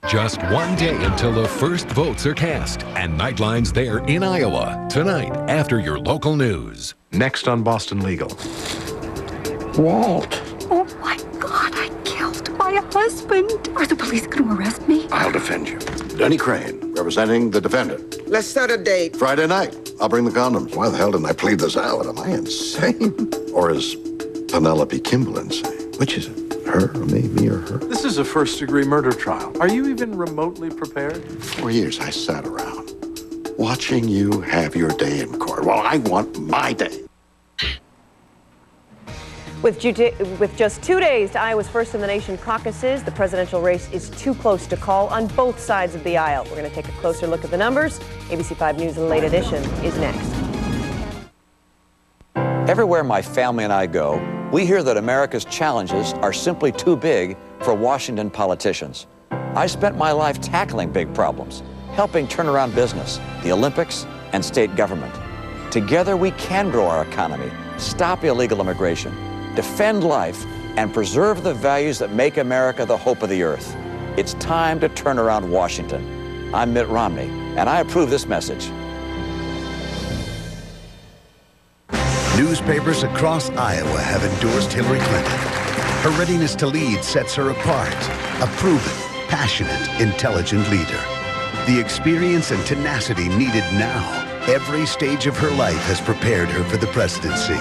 Just one day until the first votes are cast, and Nightline's there in Iowa tonight after your local news. Next on Boston Legal. Walt. Oh my God, I killed my husband. Are the police going to arrest me? I'll defend you. Denny Crane, representing the defendant. Let's set a date. Friday night. I'll bring the condoms. Why the hell didn't I plead this out? Am I insane? Or is Penelope Kimball insane? Which is it? Her or me or her? This is a first-degree murder trial. Are you even remotely prepared? 4 years I sat around watching you have your day in court. Well, I want my day. With just 2 days to Iowa's first in the nation caucuses, the presidential race is too close to call on both sides of the aisle. We're going to take a closer look at the numbers. ABC5 News in the late edition is next. Everywhere my family and I go, we hear that America's challenges are simply too big for Washington politicians. I spent my life tackling big problems, helping turn around business, the Olympics, and state government. Together we can grow our economy, stop illegal immigration, defend life, and preserve the values that make America the hope of the earth. It's time to turn around Washington. I'm Mitt Romney, and I approve this message. Newspapers across Iowa have endorsed Hillary Clinton. Her readiness to lead sets her apart. A proven, passionate, intelligent leader. The experience and tenacity needed now. Every stage of her life has prepared her for the presidency.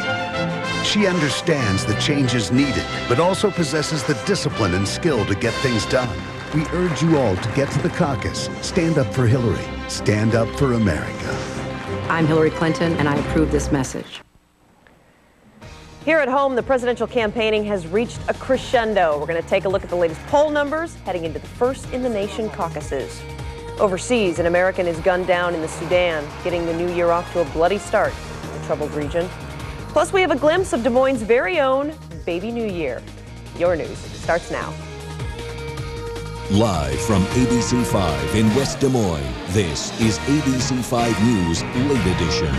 She understands the changes needed, but also possesses the discipline and skill to get things done. We urge you all to get to the caucus. Stand up for Hillary. Stand up for America. I'm Hillary Clinton, and I approve this message. Here at home, the presidential campaigning has reached a crescendo. We're going to take a look at the latest poll numbers heading into the first in the nation caucuses. Overseas, an American is gunned down in the Sudan, getting the new year off to a bloody start in the troubled region. Plus, we have a glimpse of Des Moines' very own Baby New Year. Your news starts now. Live from ABC5 in West Des Moines, this is ABC5 News Late Edition.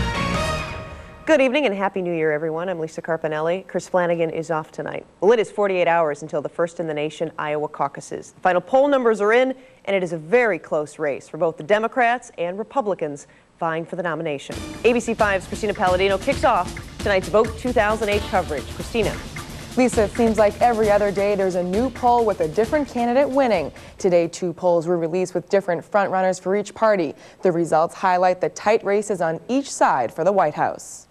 Good evening and Happy New Year, everyone. I'm Lisa Carpinelli. Chris Flanagan is off tonight. Well, it is 48 hours until the first in the nation Iowa caucuses. The final poll numbers are in, and it is a very close race for both the Democrats and Republicans vying for the nomination. ABC5's Christina Palladino kicks off tonight's Vote 2008 coverage. Christina. Lisa, it seems like every other day there's a new poll with a different candidate winning. Today, 2 polls were released with different frontrunners for each party. The results highlight the tight races on each side for the White House.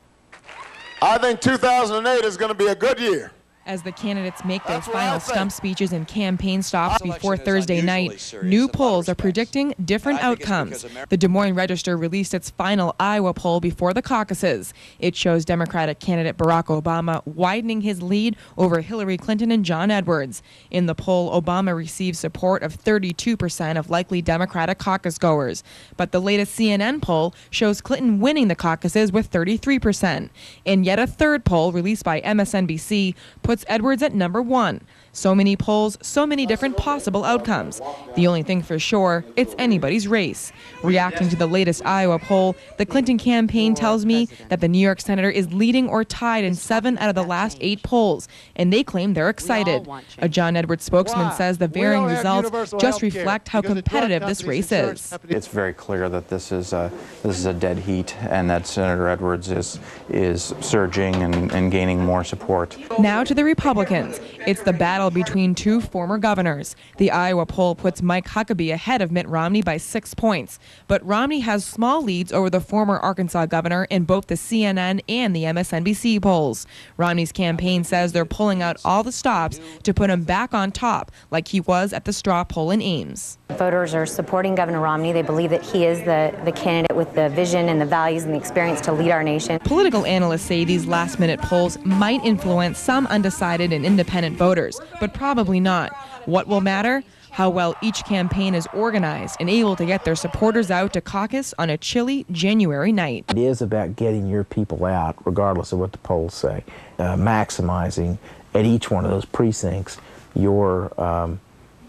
I think 2008 is going to be a good year. As the candidates make their final stump speeches and campaign stops before Thursday night, new polls are predicting different outcomes. The Des Moines Register released its final Iowa poll before the caucuses. It shows Democratic candidate Barack Obama widening his lead over Hillary Clinton and John Edwards. In the poll, Obama received support of 32% of likely Democratic caucus goers. But the latest CNN poll shows Clinton winning the caucuses with 33%. And yet a third poll released by MSNBC puts Edwards at number 1. So many polls, so many different possible outcomes. The only thing for sure, it's anybody's race. Reacting to the latest Iowa poll, the Clinton campaign tells me that the New York senator is leading or tied in 7 out of the last 8 polls, and they claim they're excited. A John Edwards spokesman says the varying results just reflect how competitive this race is. It's very clear that this is a dead heat, and that Senator Edwards is surging and gaining more support. Now to the Republicans. It's the battle between 2 former governors. The Iowa poll puts Mike Huckabee ahead of Mitt Romney by 6 points. But Romney has small leads over the former Arkansas governor in both the CNN and the MSNBC polls. Romney's campaign says they're pulling out all the stops to put him back on top, like he was at the straw poll in Ames. Voters are supporting Governor Romney. They believe that he is the candidate with the vision and the values and the experience to lead our nation. Political analysts say these last-minute polls might influence some undecided and independent voters, but probably not. What will matter? How well each campaign is organized and able to get their supporters out to caucus on a chilly January night. It is about getting your people out, regardless of what the polls say, maximizing at each one of those precincts your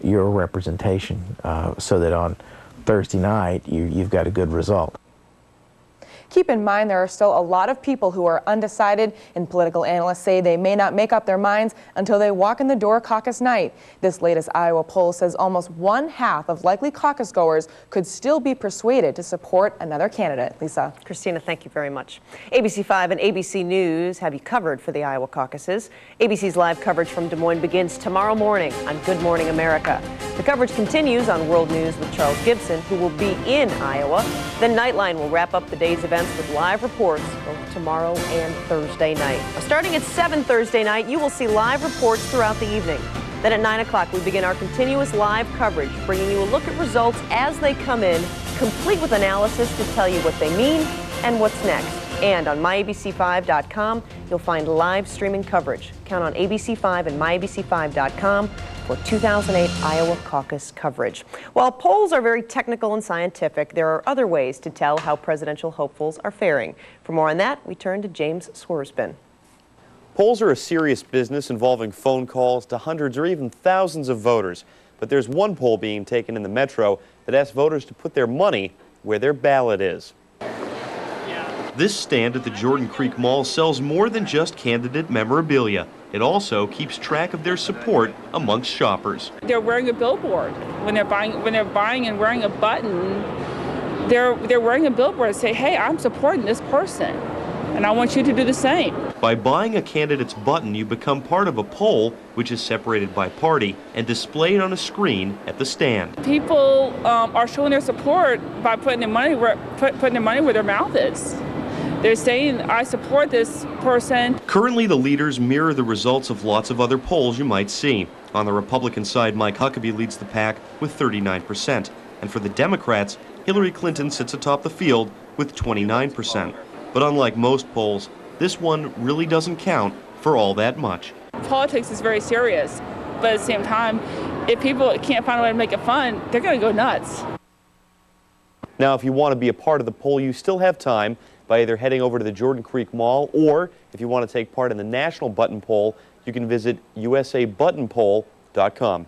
representation so that on Thursday night you've got a good result. Keep in mind there are still a lot of people who are undecided, and political analysts say they may not make up their minds until they walk in the door caucus night. This latest Iowa poll says almost 1/2 of likely caucus goers could still be persuaded to support another candidate. Lisa. Christina, thank you very much. ABC5 and ABC News have you covered for the Iowa caucuses. ABC's live coverage from Des Moines begins tomorrow morning on Good Morning America. The coverage continues on World News with Charles Gibson, who will be in Iowa. Then Nightline will wrap up the day's events with live reports both tomorrow and Thursday night. Starting at 7 Thursday night, you will see live reports throughout the evening. Then at 9 o'clock, we begin our continuous live coverage, bringing you a look at results as they come in, complete with analysis to tell you what they mean and what's next. And on myabc5.com, you'll find live streaming coverage. Count on ABC5 and myabc5.com for 2008 Iowa caucus coverage. While polls are very technical and scientific, there are other ways to tell how presidential hopefuls are faring. For more on that, we turn to James Swersben. Polls are a serious business involving phone calls to hundreds or even thousands of voters. But there's one poll being taken in the metro that asks voters to put their money where their ballot is. This stand at the Jordan Creek Mall sells more than just candidate memorabilia. It also keeps track of their support amongst shoppers. They're wearing a billboard. When they're buying and wearing a button, they're wearing a billboard to say, hey, I'm supporting this person, and I want you to do the same. By buying a candidate's button, you become part of a poll, which is separated by party and displayed on a screen at the stand. People are showing their support by putting their money where their mouth is. They're saying, I support this person. Currently, the leaders mirror the results of lots of other polls you might see. On the Republican side, Mike Huckabee leads the pack with 39%. And for the Democrats, Hillary Clinton sits atop the field with 29%. But unlike most polls, this one really doesn't count for all that much. Politics is very serious, but at the same time, if people can't find a way to make it fun, they're going to go nuts. Now, if you want to be a part of the poll, you still have time by either heading over to the Jordan Creek Mall, or if you want to take part in the national button poll, you can visit usabuttonpoll.com.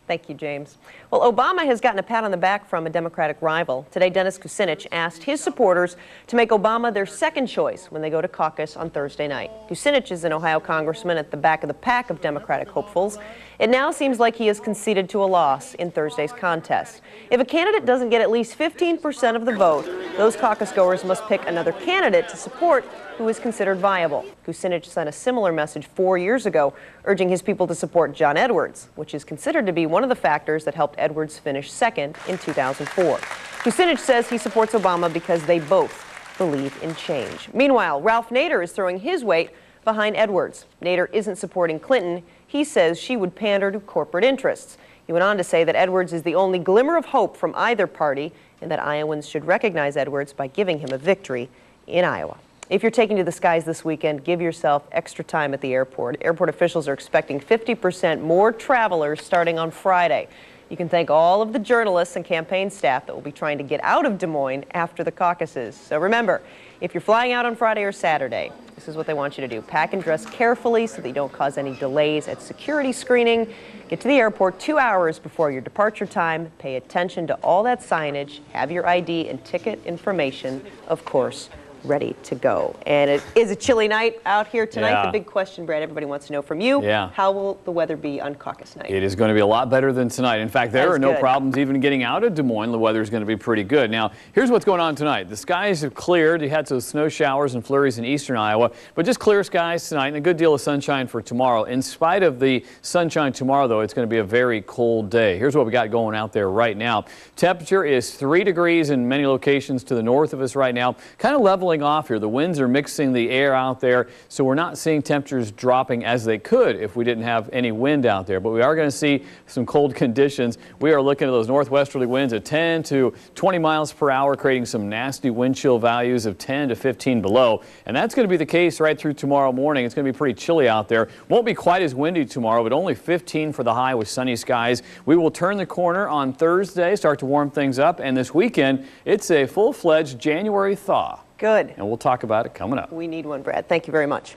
Thank you, James. Well, Obama has gotten a pat on the back from a Democratic rival. Today, Dennis Kucinich asked his supporters to make Obama their second choice when they go to caucus on Thursday night. Kucinich is an Ohio congressman at the back of the pack of Democratic hopefuls. It now seems like he has conceded to a loss in Thursday's contest. If a candidate doesn't get at least 15% of the vote, those caucus goers must pick another candidate to support who is considered viable. Kucinich sent a similar message 4 years ago, urging his people to support John Edwards, which is considered to be one of the factors that helped Edwards finish second in 2004. Kucinich says he supports Obama because they both believe in change. Meanwhile, Ralph Nader is throwing his weight behind Edwards. Nader isn't supporting Clinton. He says she would pander to corporate interests. He went on to say that Edwards is the only glimmer of hope from either party and that Iowans should recognize Edwards by giving him a victory in Iowa. If you're taking to the skies this weekend, give yourself extra time at the airport. Airport officials are expecting 50% more travelers starting on Friday. You can thank all of the journalists and campaign staff that will be trying to get out of Des Moines after the caucuses. So remember, if you're flying out on Friday or Saturday, this is what they want you to do. Pack and dress carefully so that you don't cause any delays at security screening. Get to the airport 2 hours before your departure time. Pay attention to all that signage. Have your ID and ticket information, of course, ready to go. And it is a chilly night out here tonight. Yeah. The big question, Brad, everybody wants to know from you, how will the weather be on caucus night? It is going to be a lot better than tonight. In fact, there are no good. problems even getting out of Des Moines. The weather is going to be pretty good. Now, here's what's going on tonight. The skies have cleared. You had some snow showers and flurries in eastern Iowa, but just clear skies tonight and a good deal of sunshine for tomorrow. In spite of the sunshine tomorrow, though, it's going to be a very cold day. Here's what we got going out there right now. Temperature is 3 degrees in many locations to the north of us right now, kind of leveling off here. The winds are mixing the air out there, so we're not seeing temperatures dropping as they could if we didn't have any wind out there. But we are going to see some cold conditions. We are looking at those northwesterly winds at 10 to 20 miles per hour, creating some nasty wind chill values of 10 to 15 below. And that's going to be the case right through tomorrow morning. It's going to be pretty chilly out there. Won't be quite as windy tomorrow, but only 15 for the high with sunny skies. We will turn the corner on Thursday, start to warm things up, and this weekend, it's a full-fledged January thaw. Good. And we'll talk about it coming up. We need one, Brad. Thank you very much.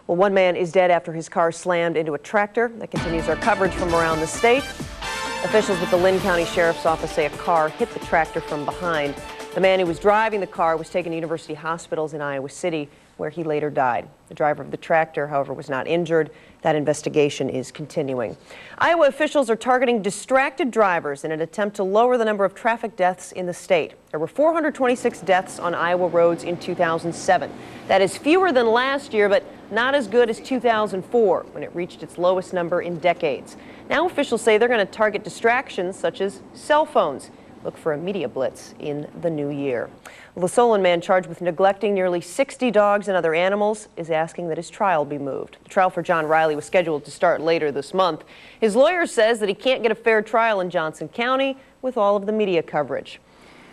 Well, one man is dead after his car slammed into a tractor. That continues our coverage from around the state. Officials with the Lynn County Sheriff's Office say a car hit the tractor from behind. The man who was driving the car was taken to University hospitals in Iowa City, where he later died. The driver of the tractor, however, was not injured. That investigation is continuing. Iowa officials are targeting distracted drivers in an attempt to lower the number of traffic deaths in the state. There were 426 deaths on Iowa roads in 2007. That is fewer than last year, but not as good as 2004, when it reached its lowest number in decades. Now officials say they're going to target distractions such as cell phones. Look for a media blitz in the new year. The Solon man charged with neglecting nearly 60 dogs and other animals is asking that his trial be moved. The trial for John Riley was scheduled to start later this month. His lawyer says that he can't get a fair trial in Johnson County with all of the media coverage.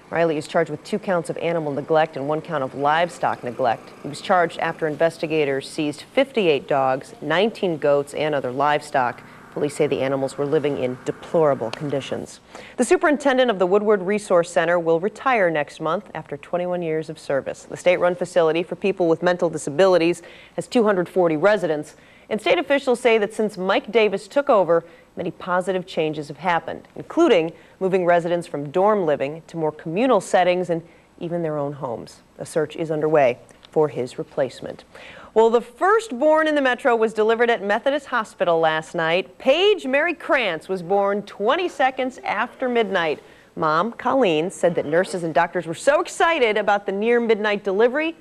Riley is charged with 2 counts of animal neglect and 1 count of livestock neglect. He was charged after investigators seized 58 dogs, 19 goats, and other livestock. Police say the animals were living in deplorable conditions. The superintendent of the Woodward Resource Center will retire next month after 21 years of service. The state-run facility for people with mental disabilities has 240 residents, and state officials say that since Mike Davis took over, many positive changes have happened, including moving residents from dorm living to more communal settings and even their own homes. A search is underway for his replacement. Well, the firstborn in the Metro was delivered at Methodist Hospital last night. Paige Mary Krantz was born 20 seconds after midnight. Mom, Colleen, said that nurses and doctors were so excited about the near midnight delivery,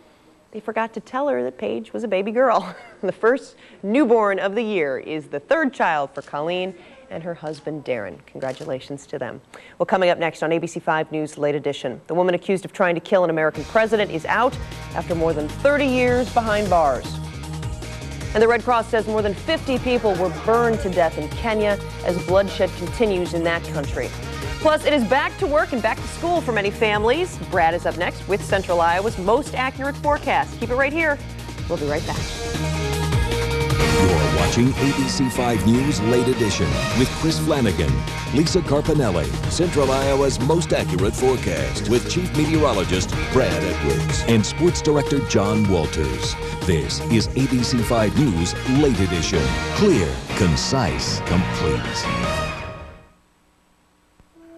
they forgot to tell her that Paige was a baby girl. The first newborn of the year is the 3rd child for Colleen and her husband, Darren. Congratulations to them. Well, coming up next on ABC5 News Late Edition, the woman accused of trying to kill an American president is out after more than 30 years behind bars. And the Red Cross says more than 50 people were burned to death in Kenya as bloodshed continues in that country. Plus, it is back to work and back to school for many families. Brad is up next with Central Iowa's most accurate forecast. Keep it right here. We'll be right back. You're watching ABC5 News Late Edition with Chris Flanagan, Lisa Carpinelli, Central Iowa's most accurate forecast with Chief Meteorologist Brad Edwards and Sports Director John Walters. This is ABC5 News Late Edition. Clear, concise, complete.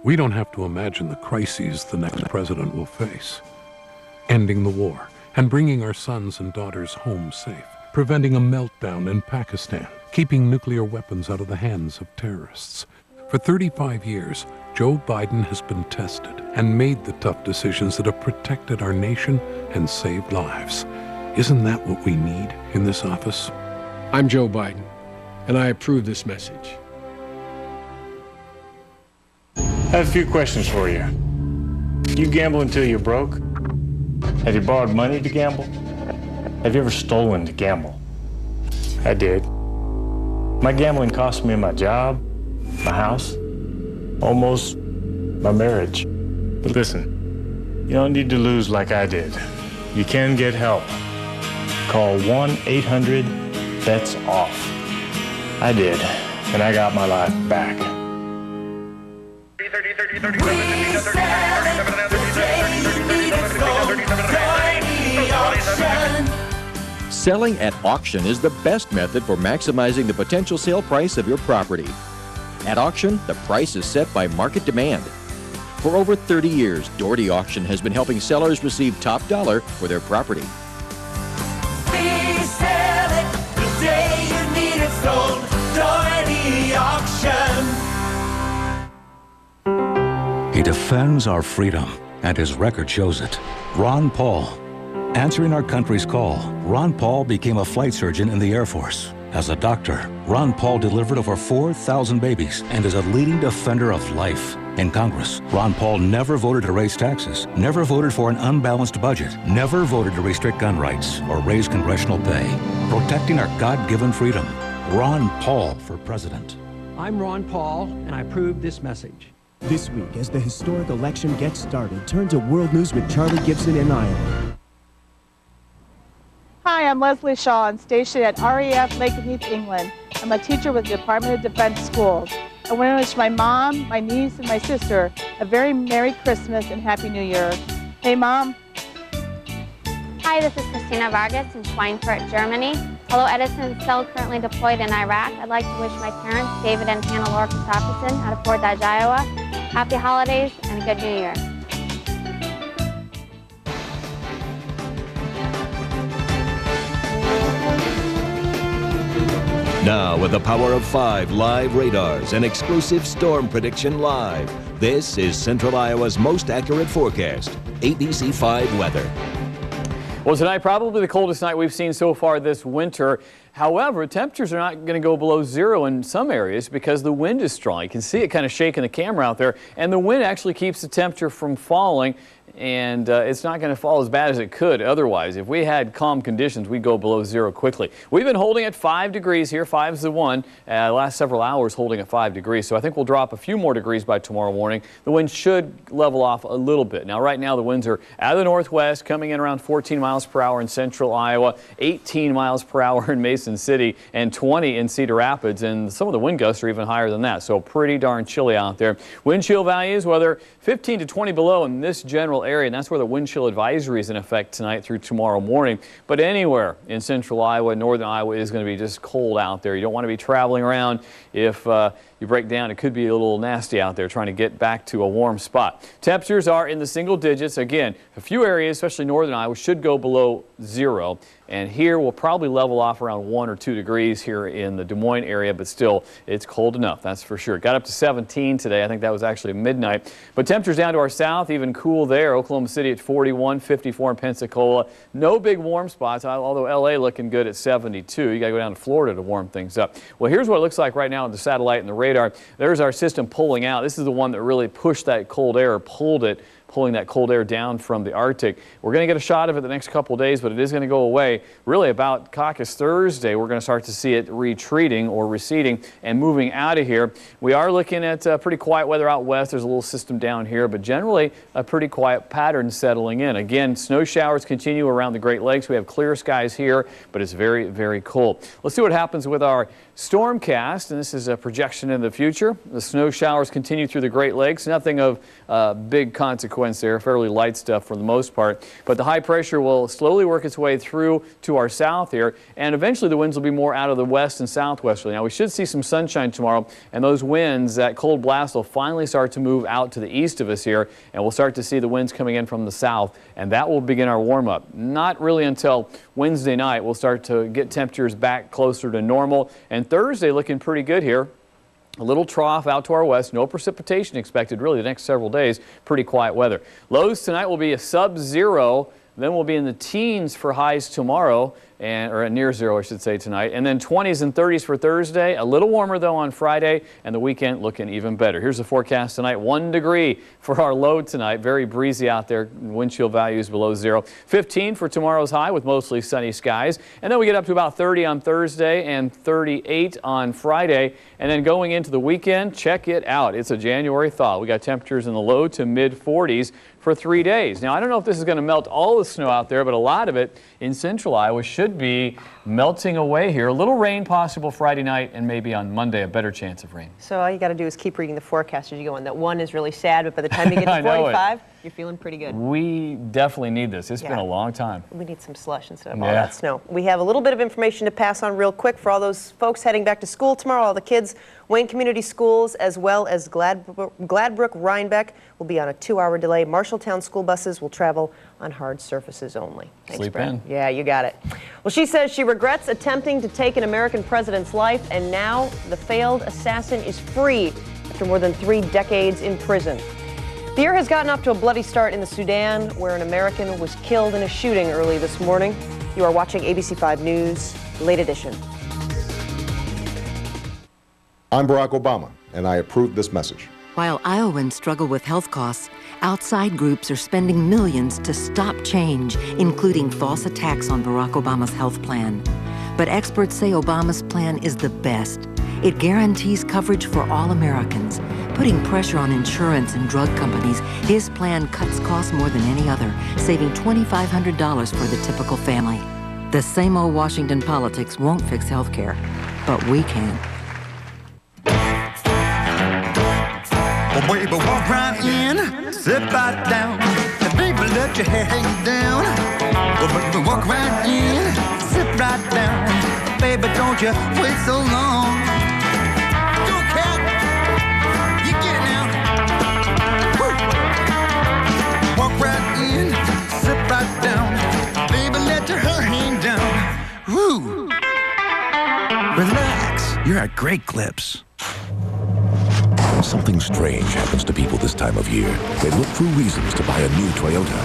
We don't have to imagine the crises the next president will face. Ending the war and bringing our sons and daughters home safe. Preventing a meltdown in Pakistan, keeping nuclear weapons out of the hands of terrorists. For 35 years, Joe Biden has been tested and made the tough decisions that have protected our nation and saved lives. Isn't that what we need in this office? I'm Joe Biden, and I approve this message. I have a few questions for you. You gamble until you're broke? Have you borrowed money to gamble? Have you ever stolen to gamble? I did. My gambling cost me my job, my house, almost my marriage. But listen, you don't need to lose like I did. You can get help. Call 1-800-BETS-OFF. I did, and I got my life back. Selling at auction is the best method for maximizing the potential sale price of your property. At auction, the price is set by market demand. For over 30 years, Doherty Auction has been helping sellers receive top dollar for their property. We sell it the day you need it sold. Doherty Auction. He defends our freedom, and his record shows it. Ron Paul. Answering our country's call, Ron Paul became a flight surgeon in the Air Force. As a doctor, Ron Paul delivered over 4,000 babies and is a leading defender of life. In Congress, Ron Paul never voted to raise taxes, never voted for an unbalanced budget, never voted to restrict gun rights or raise congressional pay. Protecting our God-given freedom. Ron Paul for president. I'm Ron Paul, and I approve this message. This week, as the historic election gets started, turn to World News with Charlie Gibson in Iowa. Hi, I'm Leslie Shaw. I'm stationed at RAF Lakenheath, England. I'm a teacher with the Department of Defense Schools. I want to wish my mom, my niece, and my sister a very Merry Christmas and Happy New Year. Hey, Mom. Hi, this is Christina Vargas in Schweinfurt, Germany. Hello, Edison is still currently deployed in Iraq. I'd like to wish my parents, David and Hannah Laura Christopherson, out of Fort Dodge, Iowa, happy holidays and a good New Year. Now, with the Power of 5 live radars and exclusive storm prediction live, this is Central Iowa's most accurate forecast, ABC5 weather. Well, tonight probably the coldest night we've seen so far this winter. However, temperatures are not going to go below zero in some areas because the wind is strong. You can see it kind of shaking the camera out there, and the wind actually keeps the temperature from falling. And it's not going to fall as bad as it could otherwise. If we had calm conditions, we'd go below zero quickly. We've been holding at 5 degrees here. 5 is the one. Last several hours holding at 5 degrees. So I think we'll drop a few more degrees by tomorrow morning. The wind should level off a little bit. Now, right now, the winds are out of the northwest, coming in around 14 miles per hour in central Iowa, 18 miles per hour in Mason City, and 20 in Cedar Rapids. And some of the wind gusts are even higher than that. So pretty darn chilly out there. Wind chill values, whether 15 to 20 below in this general area, and that's where the wind chill advisory is in effect tonight through tomorrow morning. But anywhere in central Iowa, northern Iowa is going to be just cold out there. You don't want to be traveling around. If you break down, it could be a little nasty out there trying to get back to a warm spot. Temperatures are in the single digits. Again, a few areas, especially northern Iowa, should go below zero. And here we'll probably level off around 1 or 2 degrees here in the Des Moines area, but still it's cold enough, that's for sure. Got up to 17 today. I think that was actually midnight. But temperatures down to our south, even cool there. Oklahoma City at 41, 54 in Pensacola. No big warm spots, although LA looking good at 72. You got to go down to Florida to warm things up. Well, here's what it looks like right now on the satellite and the radar. There's our system pulling out. This is the one that really pushed that cold air, pulling that cold air down from the Arctic. We're going to get a shot of it the next couple of days, but it is going to go away. Really about caucus Thursday, we're going to start to see it retreating or receding and moving out of here. We are looking at pretty quiet weather out west. There's a little system down here, but generally a pretty quiet pattern settling in. Again, snow showers continue around the Great Lakes. We have clear skies here, but it's very, very cold. Let's see what happens with our stormcast, and this is a projection in the future. The snow showers continue through the Great Lakes. Nothing of big consequence there, fairly light stuff for the most part. But the high pressure will slowly work its way through to our south here, and eventually the winds will be more out of the west and southwesterly. Now we should see some sunshine tomorrow, and those winds, that cold blast will finally start to move out to the east of us here, and we'll start to see the winds coming in from the south, and that will begin our warm-up. Not really until Wednesday night we'll start to get temperatures back closer to normal, and Thursday looking pretty good here. A little trough out to our west, no precipitation expected really the next several days, pretty quiet weather. Lows tonight will be a sub-zero, then we'll be in the teens for highs tomorrow, or near zero I should say tonight, and then 20s and 30s for Thursday, a little warmer though on Friday, and the weekend looking even better. Here's the forecast tonight, 1 degree for our low tonight, very breezy out there, wind chill values below zero. 15 for tomorrow's high with mostly sunny skies, and then we get up to about 30 on Thursday and 38 on Friday, and then going into the weekend, check it out, it's a January thaw. We got temperatures in the low to mid 40s for 3 days. Now I don't know if this is going to melt all the snow out there, but a lot of it in central Iowa should be melting away here. A little rain possible Friday night, and maybe on Monday a better chance of rain. So all you got to do is keep reading the forecast as you go on. That one is really sad, but by the time you get to 45, you're feeling pretty good. We definitely need this. It's been a long time. We need some slush instead of all that snow. We have a little bit of information to pass on real quick for all those folks heading back to school tomorrow. All the kids, Wayne Community Schools, as well as Gladbrook-Rhinebeck will be on a 2-hour delay. Marshalltown school buses will travel on hard surfaces only. Thanks, Sleep Brad. in. Yeah, you got it. Well, she says she regrets attempting to take an American president's life, and now the failed assassin is free after more than 3 decades in prison. The year has gotten off to a bloody start in the Sudan, where an American was killed in a shooting early this morning. You are watching ABC5 News, late edition. I'm Barack Obama, and I approve this message. While Iowans struggle with health costs, outside groups are spending millions to stop change, including false attacks on Barack Obama's health plan. But experts say Obama's plan is the best. It guarantees coverage for all Americans. Putting pressure on insurance and drug companies, his plan cuts costs more than any other, saving $2,500 for the typical family. The same old Washington politics won't fix health care, but we can. Well, baby, walk right in, sit right down, and baby, let your hair hang down. Well, baby, walk right in, sit right down, baby, don't you wait so long. Go, cat, you get it now. Woo. Walk right in, sit right down, baby, let your hair hang down. Woo. Relax. are great clips. Something strange happens to people this time of year. They look for reasons to buy a new Toyota.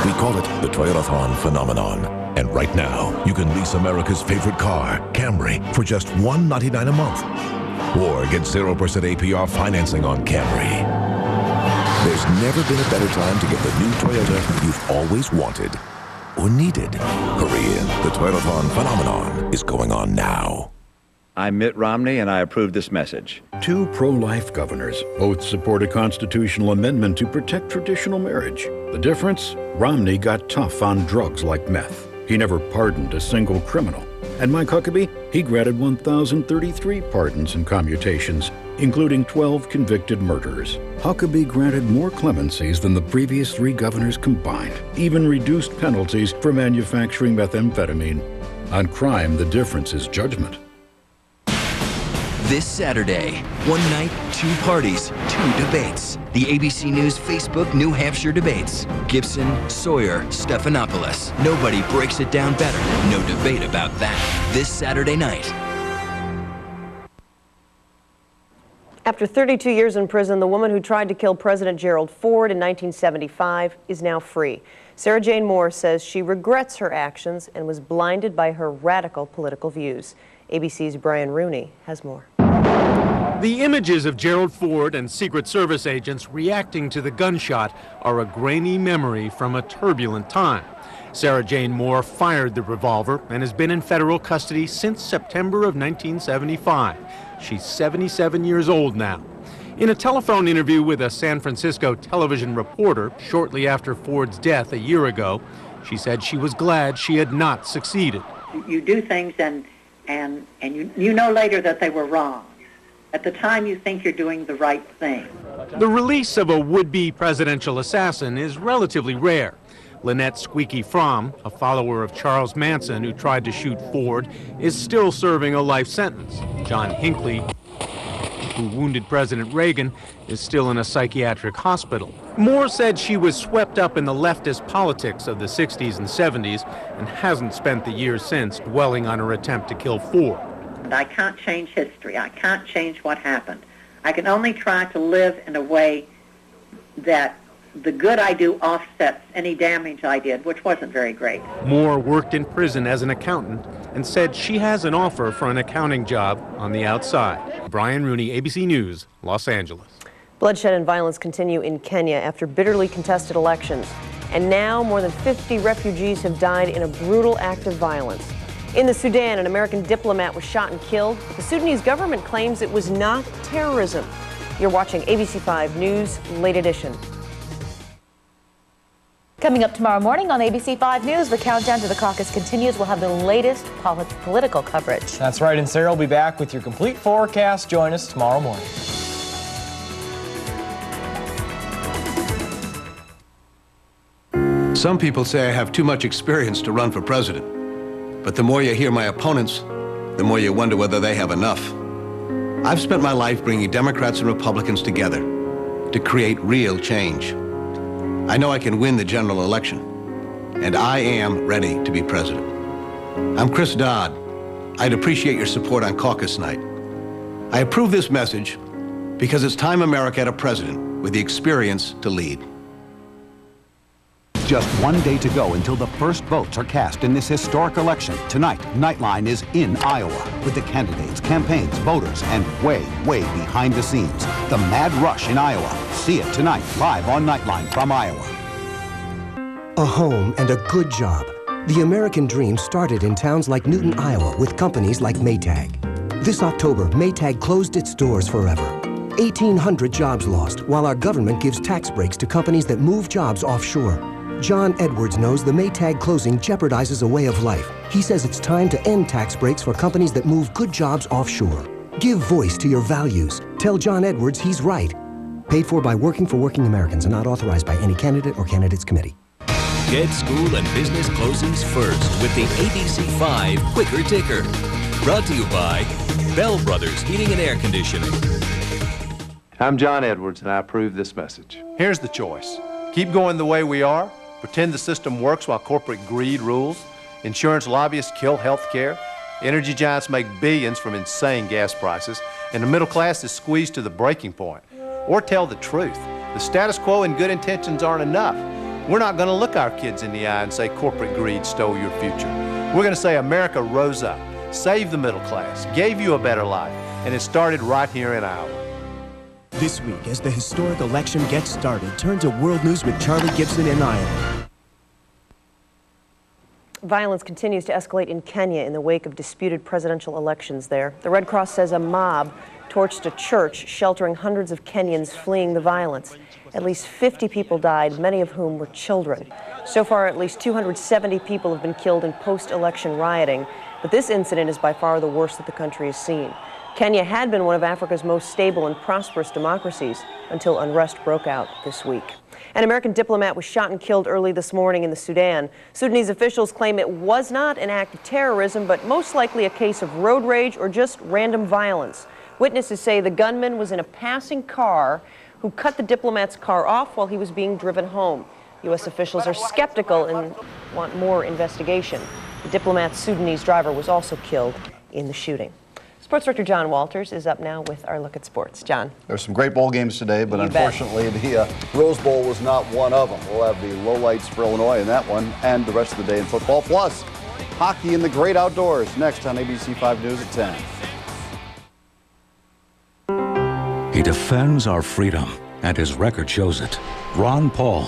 We call it the Toyotathon phenomenon. And right now, you can lease America's favorite car, Camry, for just $199 a month. Or get 0% APR financing on Camry. There's never been a better time to get the new Toyota you've always wanted or needed. Hurry in. The Toyotathon phenomenon is going on now. I'm Mitt Romney, and I approve this message. Two pro-life governors both support a constitutional amendment to protect traditional marriage. The difference? Romney got tough on drugs like meth. He never pardoned a single criminal. And Mike Huckabee, he granted 1,033 pardons and commutations, including 12 convicted murderers. Huckabee granted more clemencies than the previous 3 governors combined, even reduced penalties for manufacturing methamphetamine. On crime, the difference is judgment. This Saturday, one night, 2 parties, 2 debates. The ABC News Facebook New Hampshire debates. Gibson, Sawyer, Stephanopoulos. Nobody breaks it down better. No debate about that. This Saturday night. After 32 years in prison, the woman who tried to kill President Gerald Ford in 1975 is now free. Sarah Jane Moore says she regrets her actions and was blinded by her radical political views. ABC's Brian Rooney has more. The images of Gerald Ford and Secret Service agents reacting to the gunshot are a grainy memory from a turbulent time. Sarah Jane Moore fired the revolver and has been in federal custody since September of 1975. She's 77 years old now. In a telephone interview with a San Francisco television reporter shortly after Ford's death a year ago, she said she was glad she had not succeeded. You do things and you know later that they were wrong. At the time, you think you're doing the right thing. The release of a would-be presidential assassin is relatively rare. Lynette Squeaky Fromm, a follower of Charles Manson who tried to shoot Ford, is still serving a life sentence. John Hinckley, who wounded President Reagan, is still in a psychiatric hospital. Moore said she was swept up in the leftist politics of the 60s and 70s and hasn't spent the years since dwelling on her attempt to kill Ford. I can't change history. I can't change what happened. I can only try to live in a way that the good I do offsets any damage I did, which wasn't very great. Moore worked in prison as an accountant and said she has an offer for an accounting job on the outside. Brian Rooney, ABC News, Los Angeles. Bloodshed and violence continue in Kenya after bitterly contested elections. And now more than 50 refugees have died in a brutal act of violence. In the Sudan, an American diplomat was shot and killed, but the Sudanese government claims it was not terrorism. You're watching ABC5 News, Late Edition. Coming up tomorrow morning on ABC5 News, the countdown to the caucus continues. We'll have the latest political coverage. That's right, and Sarah will be back with your complete forecast. Join us tomorrow morning. Some people say I have too much experience to run for president. But the more you hear my opponents, the more you wonder whether they have enough. I've spent my life bringing Democrats and Republicans together to create real change. I know I can win the general election, and I am ready to be president. I'm Chris Dodd. I'd appreciate your support on caucus night. I approve this message because it's time America had a president with the experience to lead. Just one day to go until the first votes are cast in this historic election. Tonight, Nightline is in Iowa with the candidates, campaigns, voters, and way behind the scenes. The mad rush in Iowa. See it tonight, live on Nightline from Iowa. A home and a good job. The American dream started in towns like Newton, Iowa with companies like Maytag. This October, Maytag closed its doors forever. 1,800 jobs lost, while our government gives tax breaks to companies that move jobs offshore. John Edwards knows the Maytag closing jeopardizes a way of life. He says it's time to end tax breaks for companies that move good jobs offshore. Give voice to your values. Tell John Edwards he's right. Paid for by Working for Working Americans and not authorized by any candidate or candidates committee. Get school and business closings first with the ABC5 Quicker Ticker. Brought to you by Bell Brothers Heating and Air Conditioning. I'm John Edwards, and I approve this message. Here's the choice. Keep going the way we are, pretend the system works while corporate greed rules, insurance lobbyists kill health care, Energy giants make billions from insane gas prices, and the middle class is squeezed to the breaking point. Or tell the truth. The status quo and good intentions aren't enough. We're not going to look our kids in the eye and say corporate greed stole your future. We're going to say America rose up, saved the middle class, gave you a better life, and it started right here in Iowa. This week, as the historic election gets started, turn to World News with Charlie Gibson in Iowa. Violence continues to escalate in Kenya in the wake of disputed presidential elections there. The Red Cross says a mob torched a church sheltering hundreds of Kenyans fleeing the violence. At least 50 people died, many of whom were children. So far, at least 270 people have been killed in post-election rioting, but this incident is by far the worst that the country has seen. Kenya had been one of Africa's most stable and prosperous democracies until unrest broke out this week. An American diplomat was shot and killed early this morning in the Sudan. Sudanese officials claim it was not an act of terrorism, but most likely a case of road rage or just random violence. Witnesses say the gunman was in a passing car who cut the diplomat's car off while he was being driven home. U.S. officials are skeptical and want more investigation. The diplomat's Sudanese driver was also killed in the shooting. Sports director John Walters is up now with our look at sports. John. There's some great bowl games today, but unfortunately the Rose Bowl was not one of them. We'll have the lowlights for Illinois in that one and the rest of the day in football, plus hockey in the great outdoors next on ABC5 News at 10. He defends our freedom, and his record shows it. Ron Paul.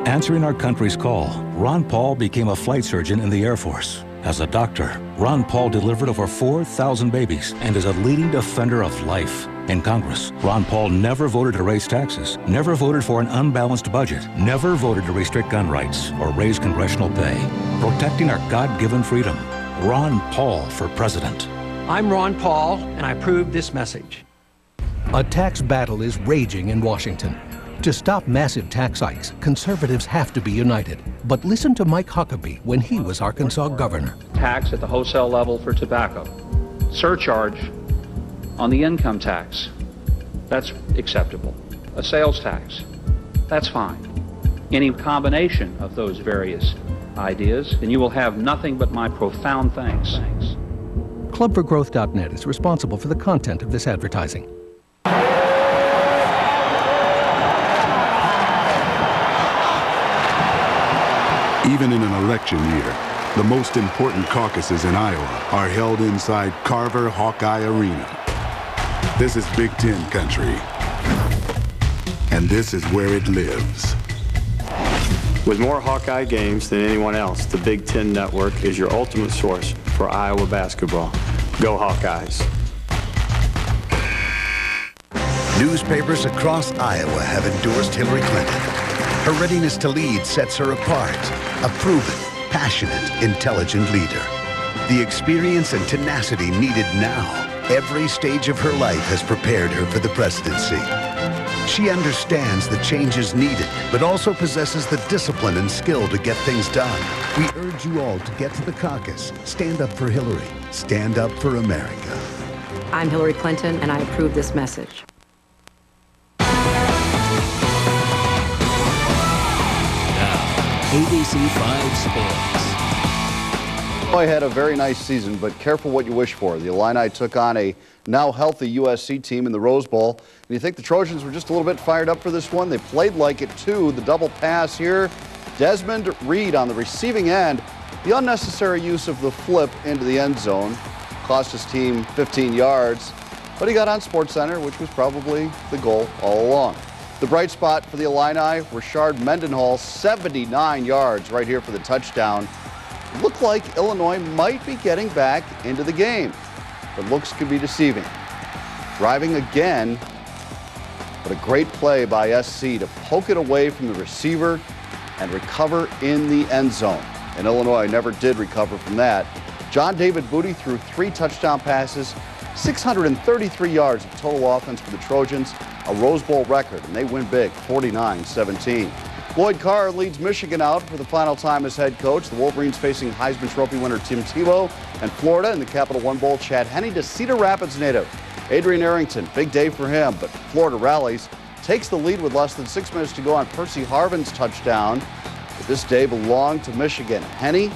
Answering our country's call, Ron Paul became a flight surgeon in the Air Force. As a doctor, Ron Paul delivered over 4,000 babies and is a leading defender of life. In Congress, Ron Paul never voted to raise taxes, never voted for an unbalanced budget, never voted to restrict gun rights or raise congressional pay. Protecting our God-given freedom. Ron Paul for president. I'm Ron Paul, and I approve this message. A tax battle is raging in Washington. To stop massive tax hikes, conservatives have to be united. But listen to Mike Huckabee when he was Arkansas governor. Tax at the wholesale level for tobacco. Surcharge on the income tax. That's acceptable. A sales tax. That's fine. Any combination of those various ideas, and you will have nothing but my profound thanks. Clubforgrowth.net is responsible for the content of this advertising. Even in an election year, the most important caucuses in Iowa are held inside Carver Hawkeye Arena. This is Big Ten country, and this is where it lives. With more Hawkeye games than anyone else, the Big Ten Network is your ultimate source for Iowa basketball. Go Hawkeyes. Newspapers across Iowa have endorsed Hillary Clinton. Her readiness to lead sets her apart. A proven, passionate, intelligent leader. The experience and tenacity needed now. Every stage of her life has prepared her for the presidency. She understands the changes needed, but also possesses the discipline and skill to get things done. We urge you all to get to the caucus. Stand up for Hillary. Stand up for America. I'm Hillary Clinton, and I approve this message. ABC 5 Sports. Illinois had a very nice season, but careful what you wish for. The Illini took on a now healthy USC team in the Rose Bowl. And you think the Trojans were just a little bit fired up for this one? They played like it too. The double pass here. Desmond Reed on the receiving end. The unnecessary use of the flip into the end zone cost his team 15 yards, but he got on SportsCenter, which was probably the goal all along. The bright spot for the Illini, Rashard Mendenhall, 79 yards right here for the touchdown. It looked like Illinois might be getting back into the game, but looks could be deceiving. Driving again, but a great play by SC to poke it away from the receiver and recover in the end zone. And Illinois never did recover from that. John David Booty threw 3 touchdown passes, 633 yards of total offense for the Trojans, a Rose Bowl record, and they win big, 49-17. Lloyd Carr leads Michigan out for the final time as head coach. The Wolverines facing Heisman Trophy winner Tim Tebow, and Florida in the Capital One Bowl, Chad Henne to Cedar Rapids native Adrian Arrington. Big day for him, but Florida rallies, takes the lead with less than 6 minutes to go on Percy Harvin's touchdown. But this day belonged to Michigan. Henne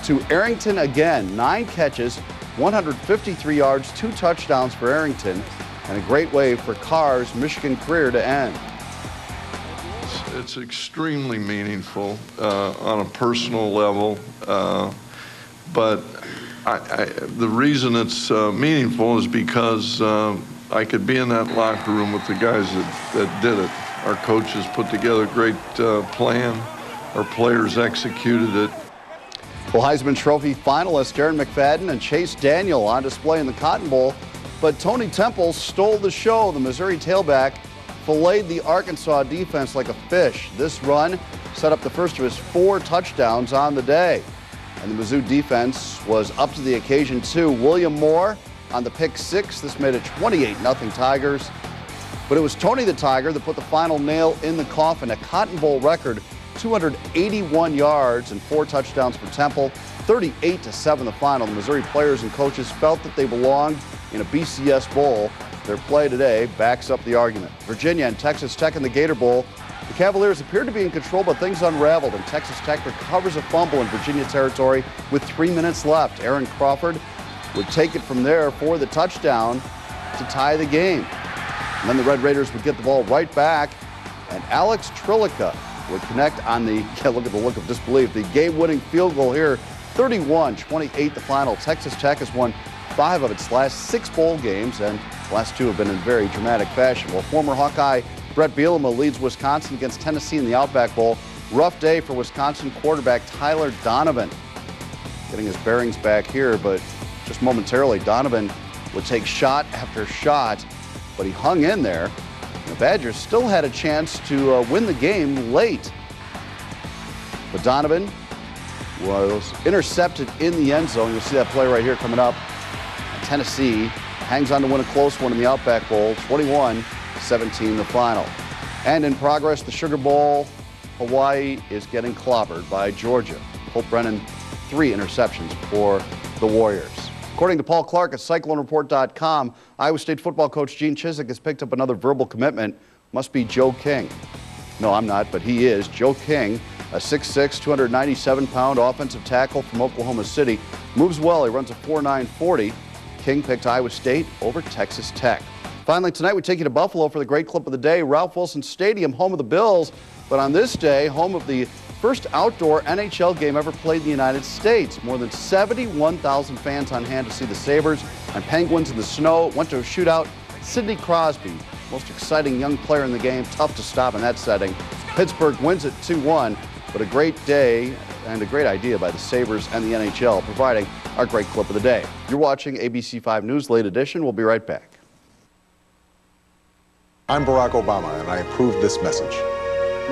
to Arrington again, 9 catches, 153 yards, 2 touchdowns for Arrington, and a great way for Carr's Michigan career to end. It's extremely meaningful on a personal level, but the reason it's meaningful is because I could be in that locker room with the guys that did it. Our coaches put together a great plan. Our players executed it. Well, Heisman Trophy finalists Darren McFadden and Chase Daniel on display in the Cotton Bowl, but Tony Temple stole the show. The Missouri tailback filleted the Arkansas defense like a fish. This run set up the first of his 4 touchdowns on the day. And the Mizzou defense was up to the occasion too. William Moore on the pick 6. This made it 28-0 Tigers. But it was Tony the Tiger that put the final nail in the coffin. A Cotton Bowl record, 281 yards and 4 touchdowns for Temple. 38-7 the final. The Missouri players and coaches felt that they belonged in a BCS Bowl. Their play today backs up the argument. Virginia and Texas Tech in the Gator Bowl. The Cavaliers appeared to be in control, but things unraveled, and Texas Tech recovers a fumble in Virginia territory with 3 minutes left. Aaron Crawford would take it from there for the touchdown to tie the game. And then the Red Raiders would get the ball right back, and Alex Trilica would connect on the, look at the look of disbelief, the game-winning field goal here. 31-28 the final. Texas Tech has won 5 of its last 6 bowl games, and the last 2 have been in very dramatic fashion. Well, former Hawkeye Brett Bielema leads Wisconsin against Tennessee in the Outback Bowl. Rough day for Wisconsin quarterback Tyler Donvan. Getting his bearings back here, but just momentarily, Donvan would take shot after shot, but he hung in there. The Badgers still had a chance to win the game late. But Donvan was intercepted in the end zone. You'll see that play right here coming up. Tennessee hangs on to win a close one in the Outback Bowl, 21-17 the final. And in progress, the Sugar Bowl, Hawaii is getting clobbered by Georgia. Hope Brennan, 3 interceptions for the Warriors. According to Paul Clark at CycloneReport.com, Iowa State football coach Gene Chizik has picked up another verbal commitment. Must be Joe King. No, I'm not, but he is. Joe King, a 6'6", 297-pound offensive tackle from Oklahoma City. Moves well. He runs a 4.9 40. King picked Iowa State over Texas Tech. Finally, tonight we take you to Buffalo for the great clip of the day. Ralph Wilson Stadium, home of the Bills, but on this day, home of the first outdoor NHL game ever played in the United States. More than 71,000 fans on hand to see the Sabres and Penguins in the snow. Went to a shootout. Sidney Crosby, most exciting young player in the game, tough to stop in that setting. Pittsburgh wins it 2-1, but a great day and a great idea by the Sabres and the NHL, providing our great clip of the day. You're watching ABC5 News Late Edition. We'll be right back. I'm Barack Obama, and I approve this message.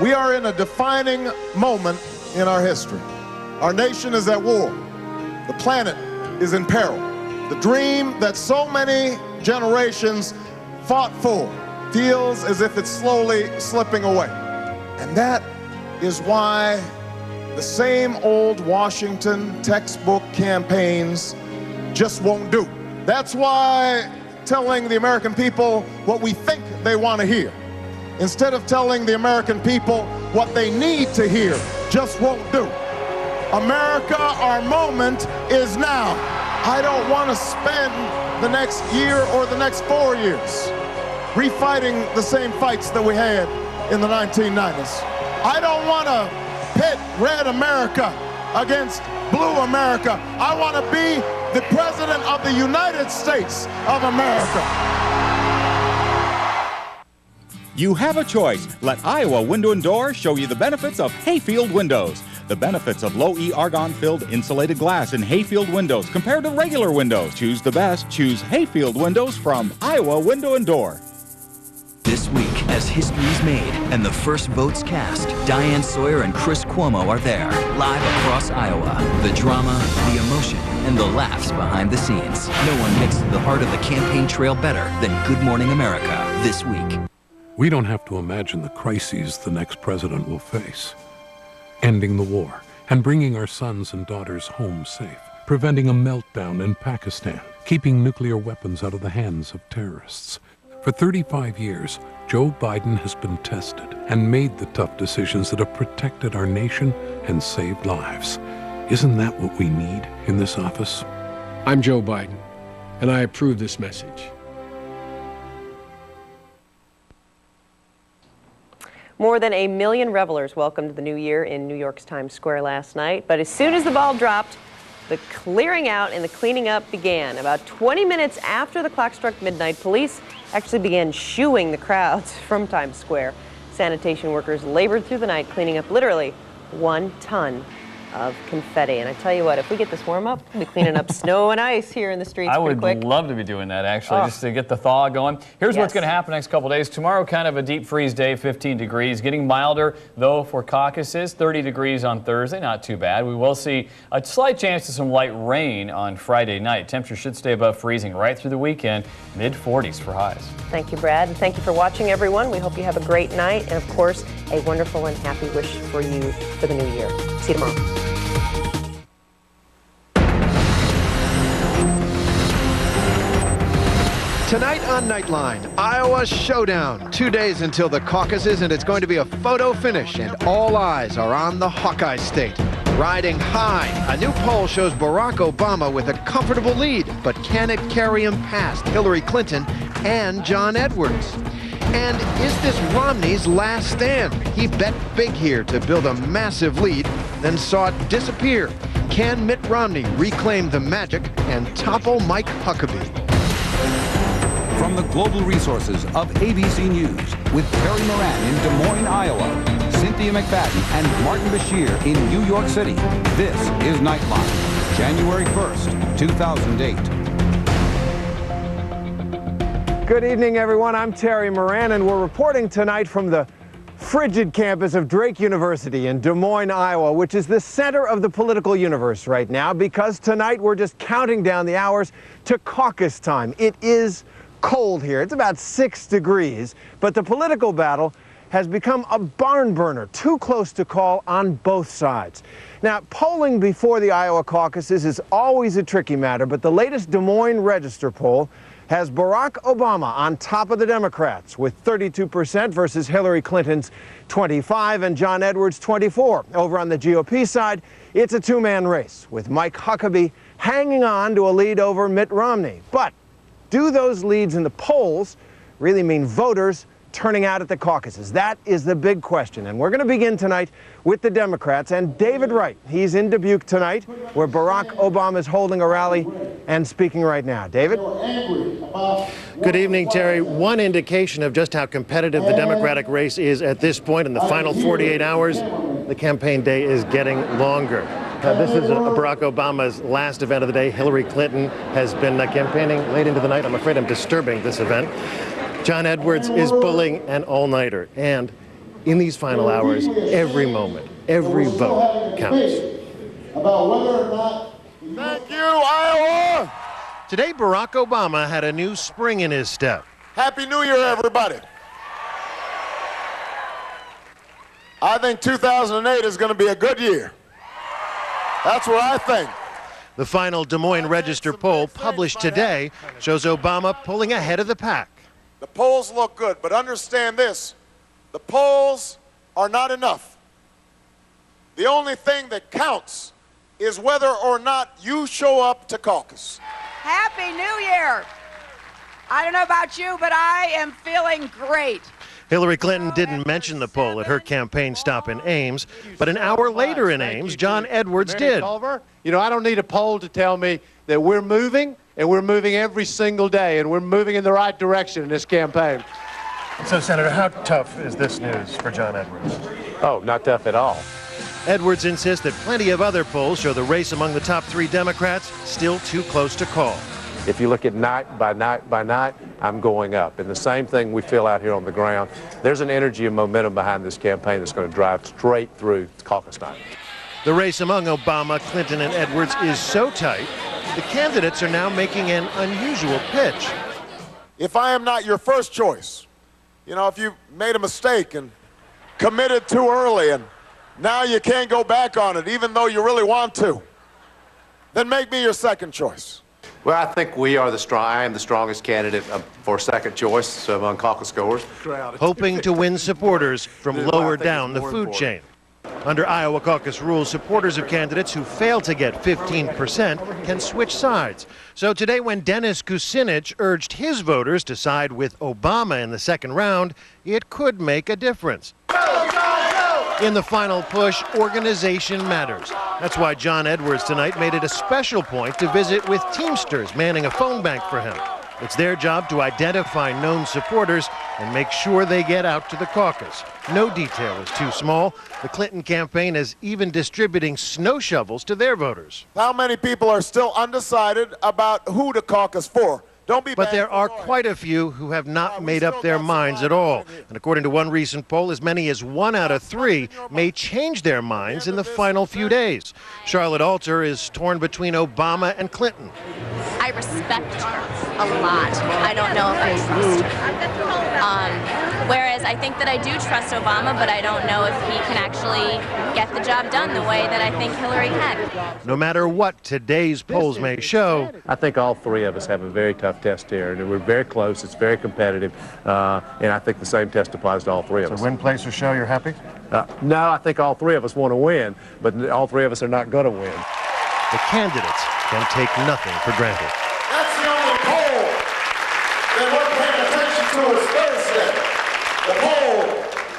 We are in a defining moment in our history. Our nation is at war. The planet is in peril. The dream that so many generations fought for feels as if it's slowly slipping away. And that is why the same old Washington textbook campaigns just won't do. That's why telling the American people what we think they want to hear, instead of telling the American people what they need to hear, just won't do. America, our moment is now. I don't want to spend the next year or the next 4 years refighting the same fights that we had in the 1990s. I don't want to pit red America against blue America. I want to be the President of the United States of America. You have a choice. Let Iowa Window and Door show you the benefits of Hayfield windows. The benefits of low-E argon-filled insulated glass in Hayfield windows compared to regular windows. Choose the best. Choose Hayfield windows from Iowa Window and Door. This week, as history's made and the first votes cast, Diane Sawyer and Chris Cuomo are there, live across Iowa. The drama, the emotion, and the laughs behind the scenes. No one gets to the heart of the campaign trail better than Good Morning America this week. We don't have to imagine the crises the next president will face. Ending the war and bringing our sons and daughters home safe. Preventing a meltdown in Pakistan. Keeping nuclear weapons out of the hands of terrorists. For 35 years, Joe Biden has been tested and made the tough decisions that have protected our nation and saved lives. Isn't that what we need in this office? I'm Joe Biden, and I approve this message. More than 1 million revelers welcomed the new year in New York's Times Square last night. But as soon as the ball dropped, the clearing out and the cleaning up began. About 20 minutes after the clock struck midnight, police actually began shooing the crowds from Times Square. Sanitation workers labored through the night, cleaning up literally 1 ton of confetti. And I tell you what, if we get this warm up, we'll be cleaning up snow and ice here in the streets pretty quick. I would love to be doing that, actually, just to get the thaw going. Here's what's going to happen next couple days. Tomorrow, kind of a deep freeze day, 15 degrees. Getting milder, though, for caucuses. 30 degrees on Thursday, not too bad. We will see a slight chance of some light rain on Friday night. Temperatures should stay above freezing right through the weekend, mid-40s for highs. Thank you, Brad, and thank you for watching, everyone. We hope you have a great night, and of course, a wonderful and happy wish for you for the new year. See you tomorrow. Tonight on Nightline, Iowa showdown. 2 days until the caucuses, and it's going to be a photo finish, and all eyes are on the Hawkeye State. Riding high, a new poll shows Barack Obama with a comfortable lead, but can it carry him past Hillary Clinton and John Edwards? And is this Romney's last stand? He bet big here to build a massive lead, then saw it disappear. Can Mitt Romney reclaim the magic and topple Mike Huckabee? From the global resources of ABC News, with Terry Moran in Des Moines, Iowa, Cynthia McFadden and Martin Bashir in New York City, this is Nightline, January 1st, 2008. Good evening, everyone. I'm Terry Moran, and we're reporting tonight from the frigid campus of Drake University in Des Moines, Iowa, which is the center of the political universe right now, because tonight we're just counting down the hours to caucus time. It is cold here. It's about 6 degrees, but the political battle has become a barn burner, too close to call on both sides. Now, polling before the Iowa caucuses is always a tricky matter, but the latest Des Moines Register poll has Barack Obama on top of the Democrats with 32% versus Hillary Clinton's 25% and John Edwards' 24%. Over on the GOP side, it's a two-man race with Mike Huckabee hanging on to a lead over Mitt Romney. But do those leads in the polls really mean voters turning out at the caucuses? That is the big question. And we're going to begin tonight with the Democrats and David Wright. He's in Dubuque tonight, where Barack Obama is holding a rally and speaking right now. David? Good evening, Terry. One indication of just how competitive the Democratic race is at this point in the final 48 hours, the campaign day is getting longer. This is Barack Obama's last event of the day. Hillary Clinton has been campaigning late into the night. I'm afraid I'm disturbing this event. John Edwards is pulling an all-nighter. And in these final hours, every moment, every vote counts. About whether or not... Thank you, Iowa! Today, Barack Obama had a new spring in his step. Happy New Year, everybody. I think 2008 is going to be a good year. That's what I think. The final Des Moines Register poll published today shows Obama pulling ahead of the pack. The polls look good, but understand this. The polls are not enough. The only thing that counts is whether or not you show up to caucus. Happy New Year! I don't know about you, but I am feeling great. Hillary Clinton didn't mention the poll at her campaign stop in Ames, but an hour later in Ames, John Edwards did. You know, I don't need a poll to tell me that we're moving, and we're moving every single day, and we're moving in the right direction in this campaign. So, Senator, how tough is this news for John Edwards? Oh, not tough at all. Edwards insists that plenty of other polls show the race among the top 3 Democrats still too close to call. If you look at night by night by night, I'm going up. And the same thing we feel out here on the ground. There's an energy and momentum behind this campaign that's going to drive straight through caucus night. The race among Obama, Clinton, and Edwards is so tight, the candidates are now making an unusual pitch. If I am not your first choice, you know, if you made a mistake and committed too early and now you can't go back on it even though you really want to, then make me your second choice. Well, I think I am the strongest candidate for second choice among caucus goers. Hoping to win supporters from lower down the food chain. Under Iowa caucus rules, supporters of candidates who fail to get 15% can switch sides. So today, when Dennis Kucinich urged his voters to side with Obama in the second round, it could make a difference. In the final push, organization matters. That's why John Edwards tonight made it a special point to visit with Teamsters manning a phone bank for him. It's their job to identify known supporters and make sure they get out to the caucus. No detail is too small. The Clinton campaign is even distributing snow shovels to their voters. How many people are still undecided about who to caucus for? But there are quite a few who have not made up their minds at all. And according to one recent poll, as many as 1 out of 3 may change their minds in the final few days. Charlotte Alter is torn between Obama and Clinton. I respect her a lot. I don't know if I trust her. Whereas I think that I do trust Obama, but I don't know if he can actually get the job done the way that I think Hillary can. No matter what today's polls may show, I think all three of us have a very tough test here, and we're very close. It's very competitive, and I think the same test applies to all three of us. So win, place, or show, you're happy? No, I think all three of us want to win, but all three of us are not going to win. The candidates can take nothing for granted. That's the only poll that we're paying attention to is Thursday. The poll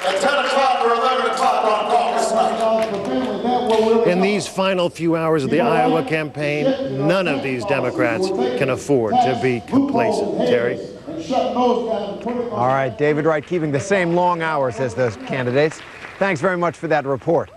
at 10 o'clock or 11 o'clock on caucus night. In these final few hours of the Iowa campaign, none of these Democrats can afford to be complacent. Terry? All right, David Wright keeping the same long hours as those candidates. Thanks very much for that report.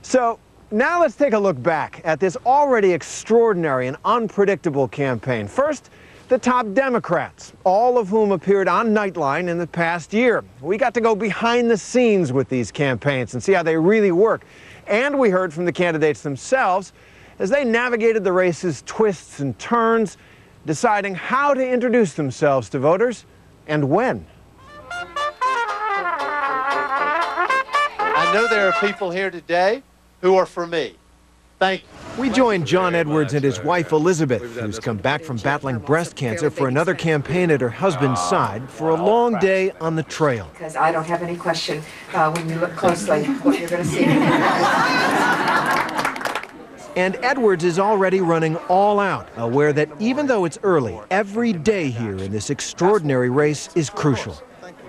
So now let's take a look back at this already extraordinary and unpredictable campaign. First, the top Democrats, all of whom appeared on Nightline in the past year. We got to go behind the scenes with these campaigns and see how they really work. And we heard from the candidates themselves as they navigated the race's twists and turns, deciding how to introduce themselves to voters and when. I know there are people here today who are for me. Thank you. We joined John Edwards and his wife Elizabeth, who's come back from battling breast cancer for another campaign at her husband's side for a long day on the trail. Because I don't have any question when you look closely what you're going to see. And Edwards is already running all out, aware that even though it's early, every day here in this extraordinary race is crucial.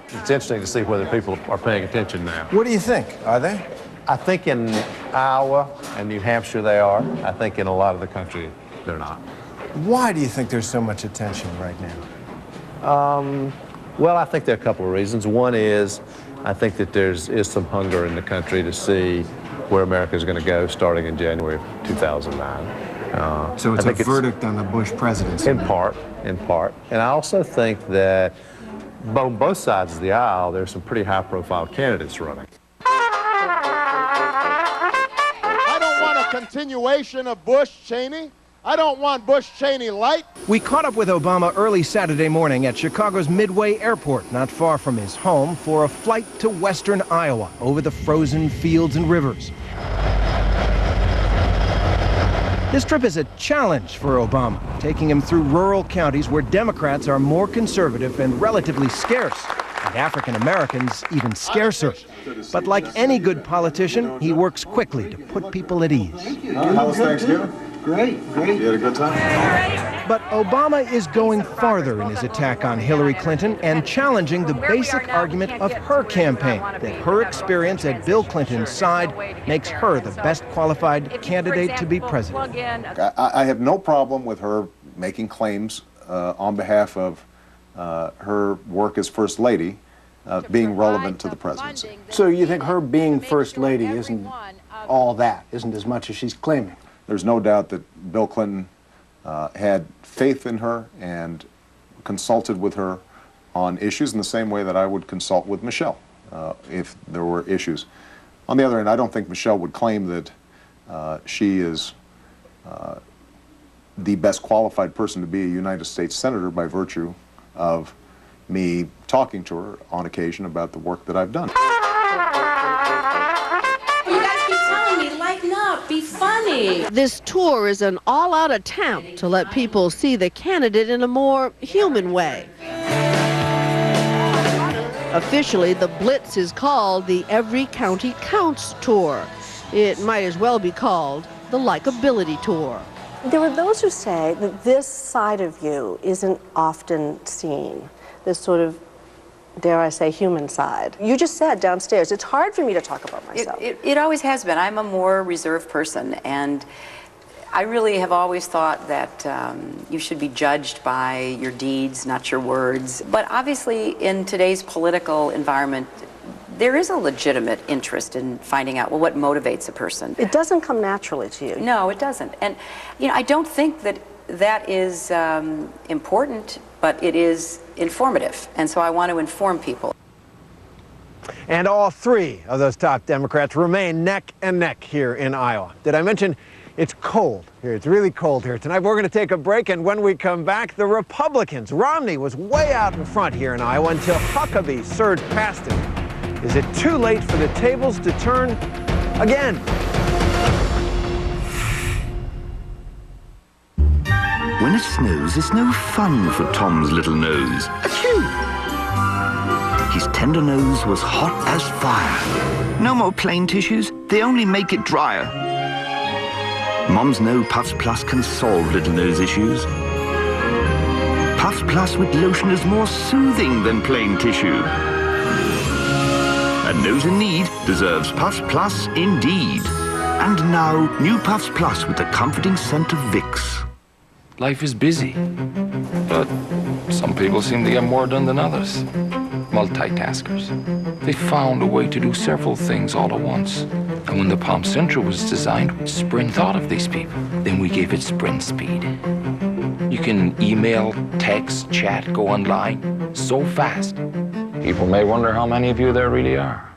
It's interesting to see whether people are paying attention now. What do you think? Are they? I think in Iowa and New Hampshire they are. I think in a lot of the country they're not. Why do you think there's so much attention right now? Well, I think there are a couple of reasons. One is I think that there is some hunger in the country to see where America is going to go starting in January of 2009. So it's a verdict on the Bush presidency? In part. And I also think that on both sides of the aisle, there's some pretty high-profile candidates running. I don't want a continuation of Bush-Cheney. I don't want Bush-Cheney light. We caught up with Obama early Saturday morning at Chicago's Midway Airport, not far from his home, for a flight to western Iowa over the frozen fields and rivers. This trip is a challenge for Obama, taking him through rural counties where Democrats are more conservative and relatively scarce, and African Americans even scarcer. But like any good politician, he works quickly to put people at ease. How was Thanksgiving? Great. You had a good time? But Obama is going farther in his attack on Hillary Clinton and challenging the basic argument of her campaign, that her experience at Bill Clinton's side makes her the best qualified candidate to be president. I have no problem with her making claims on behalf of her work as First Lady being relevant to the presidency. So you think her being First Lady isn't all that, isn't as much as she's claiming? There's no doubt that Bill Clinton had faith in her and consulted with her on issues in the same way that I would consult with Michelle if there were issues. On the other hand, I don't think Michelle would claim that she is the best qualified person to be a United States Senator by virtue of me talking to her on occasion about the work that I've done. Be funny. This tour is an all-out attempt to let people see the candidate in a more human way. Officially, the Blitz is called the Every County Counts Tour. It might as well be called the likability tour. There are those who say that this side of you isn't often seen, this sort of, dare I say, human side. You just said downstairs, it's hard for me to talk about myself. It always has been. I'm a more reserved person, and I really have always thought that you should be judged by your deeds, not your words. But obviously, in today's political environment, there is a legitimate interest in finding out, well, what motivates a person. It doesn't come naturally to you. No, it doesn't. And, you know, I don't think that that is important, but it is informative. And so I want to inform people. And all three of those top Democrats remain neck and neck here in Iowa. Did I mention it's cold here? It's really cold here tonight. We're going to take a break, and when we come back, the Republicans. Romney was way out in front here in Iowa until Huckabee surged past him. Is it too late for the tables to turn again? When it snows, it's no fun for Tom's little nose. Achoo! His tender nose was hot as fire. No more plain tissues, they only make it drier. Mom's No Puffs Plus can solve little nose issues. Puffs Plus with lotion is more soothing than plain tissue. A nose in need deserves Puffs Plus indeed. And now, new Puffs Plus with the comforting scent of Vicks. Life is busy, but some people seem to get more done than others. Multitaskers. They found a way to do several things all at once. And when the Palm Central was designed, Sprint thought of these people. Then we gave it Sprint speed. You can email, text, chat, go online so fast. People may wonder how many of you there really are.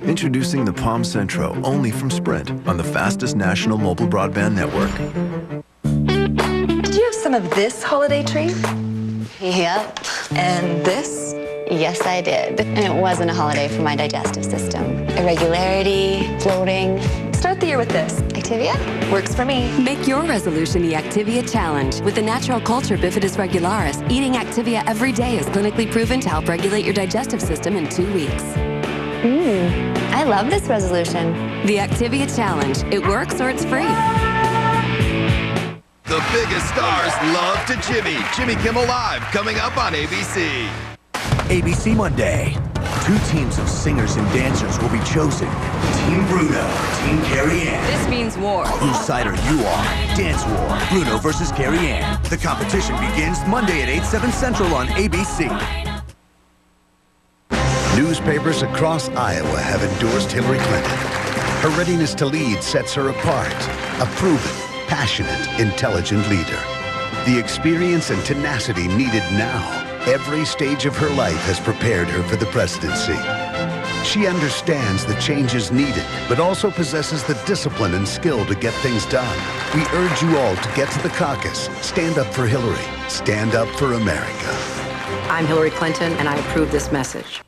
Introducing the Palm Centro, only from Sprint, on the fastest national mobile broadband network. Did you have some of this holiday treat? Yep. And this? Yes, I did. And it wasn't a holiday for my digestive system. Irregularity, bloating. Start the year with this. Activia? Works for me. Make your resolution the Activia Challenge. With the natural culture Bifidus regularis, eating Activia every day is clinically proven to help regulate your digestive system in 2 weeks. I love this resolution. The Activia Challenge. It works or it's free. The biggest stars love to Jimmy. Jimmy Kimmel Live, coming up on ABC. ABC Monday. 2 teams of singers and dancers will be chosen. Team Bruno, Team Carrie Ann. This means war. Whose side are you on? Dance War, Bruno versus Carrie Ann. The competition begins Monday at 8/7 Central on ABC. Newspapers across Iowa have endorsed Hillary Clinton. Her readiness to lead sets her apart. A proven, passionate, intelligent leader. The experience and tenacity needed now. Every stage of her life has prepared her for the presidency. She understands the changes needed, but also possesses the discipline and skill to get things done. We urge you all to get to the caucus. Stand up for Hillary. Stand up for America. I'm Hillary Clinton, and I approve this message.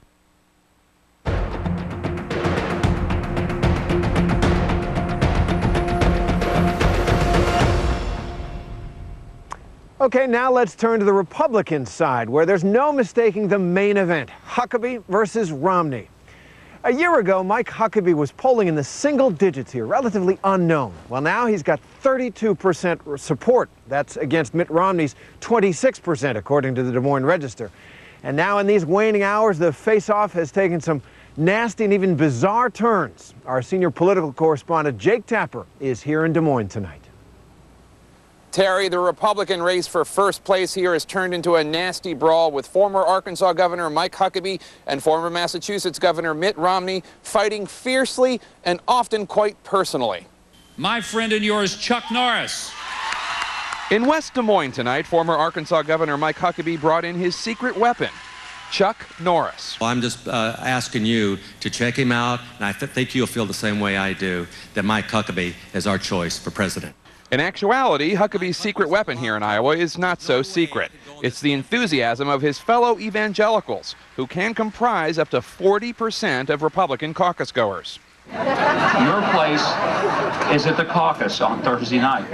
Okay, now let's turn to the Republican side, where there's no mistaking the main event, Huckabee versus Romney. A year ago, Mike Huckabee was polling in the single digits here, relatively unknown. Well, now he's got 32% support. That's against Mitt Romney's 26%, according to the Des Moines Register. And now in these waning hours, the face-off has taken some nasty and even bizarre turns. Our senior political correspondent, Jake Tapper, is here in Des Moines tonight. Terry, the Republican race for first place here has turned into a nasty brawl with former Arkansas Governor Mike Huckabee and former Massachusetts Governor Mitt Romney fighting fiercely and often quite personally. My friend and yours, Chuck Norris. In West Des Moines tonight, former Arkansas Governor Mike Huckabee brought in his secret weapon, Chuck Norris. Well, I'm just asking you to check him out, and I think you'll feel the same way I do, that Mike Huckabee is our choice for president. In actuality, Huckabee's secret weapon here in Iowa is not so secret. It's the enthusiasm of his fellow evangelicals, who can comprise up to 40% of Republican caucus goers. Your place is at the caucus on Thursday night.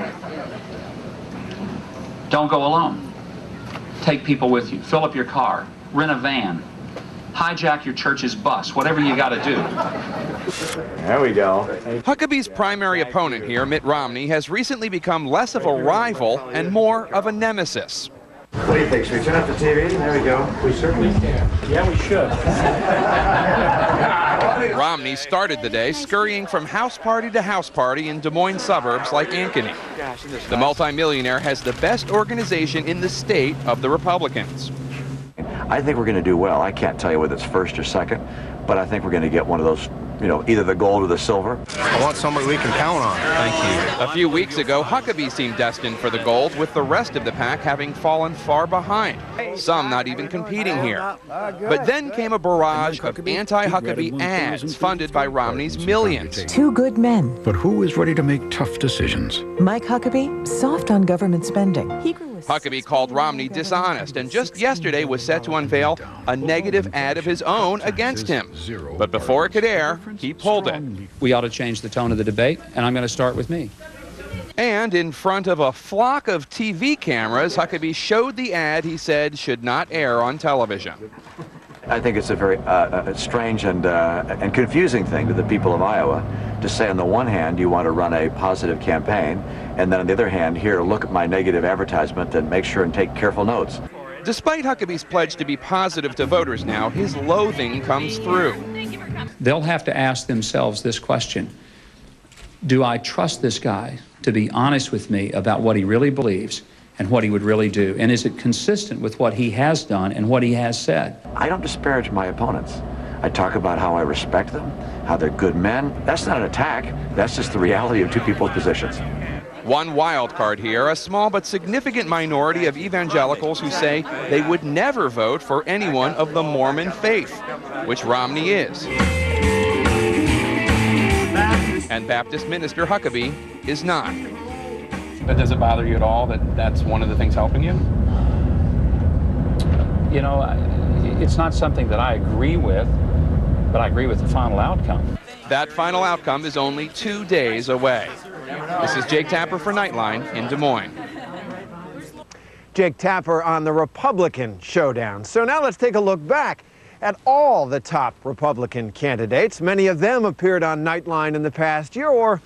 Don't go alone. Take people with you. Fill up your car. Rent a van. Hijack your church's bus. Whatever you got to do. There we go. Huckabee's primary opponent here, Mitt Romney, has recently become less of a rival and more of a nemesis. What do you think? Should we turn up the TV? There we go. We certainly can. Yeah, we should. Romney started the day scurrying from house party to house party in Des Moines suburbs like Ankeny. The multimillionaire has the best organization in the state of the Republicans. I think we're going to do well. I can't tell you whether it's first or second, but I think we're going to get one of those, you know, either the gold or the silver. I want somebody we can count on. Thank you. A few weeks ago, Huckabee seemed destined for the gold, with the rest of the pack having fallen far behind, some not even competing here. But then came a barrage of anti-Huckabee ads funded by Romney's millions. Two good men. But who is ready to make tough decisions? Mike Huckabee, soft on government spending. Huckabee called Romney dishonest, and just yesterday was set to unveil a negative ad of his own against him. But before it could air, he pulled it. We ought to change the tone of the debate, and I'm going to start with me. And in front of a flock of TV cameras, Huckabee showed the ad he said should not air on television. I think it's a very strange and confusing thing to the people of Iowa to say, on the one hand, you want to run a positive campaign, and then on the other hand, here, look at my negative advertisement and make sure and take careful notes. Despite Huckabee's pledge to be positive to voters now, his loathing comes through. They'll have to ask themselves this question: do I trust this guy to be honest with me about what he really believes and what he would really do? And is it consistent with what he has done and what he has said? I don't disparage my opponents. I talk about how I respect them, how they're good men. That's not an attack. That's just the reality of two people's positions. One wild card here, a small but significant minority of evangelicals who say they would never vote for anyone of the Mormon faith, which Romney is. And Baptist minister Huckabee is not. But does it bother you at all that that's one of the things helping you? You know, it's not something that I agree with, but I agree with the final outcome. That final outcome is only 2 days away. This is Jake Tapper for Nightline in Des Moines. Jake Tapper on the Republican showdown. So now let's take a look back at all the top Republican candidates. Many of them appeared on Nightline in the past year, or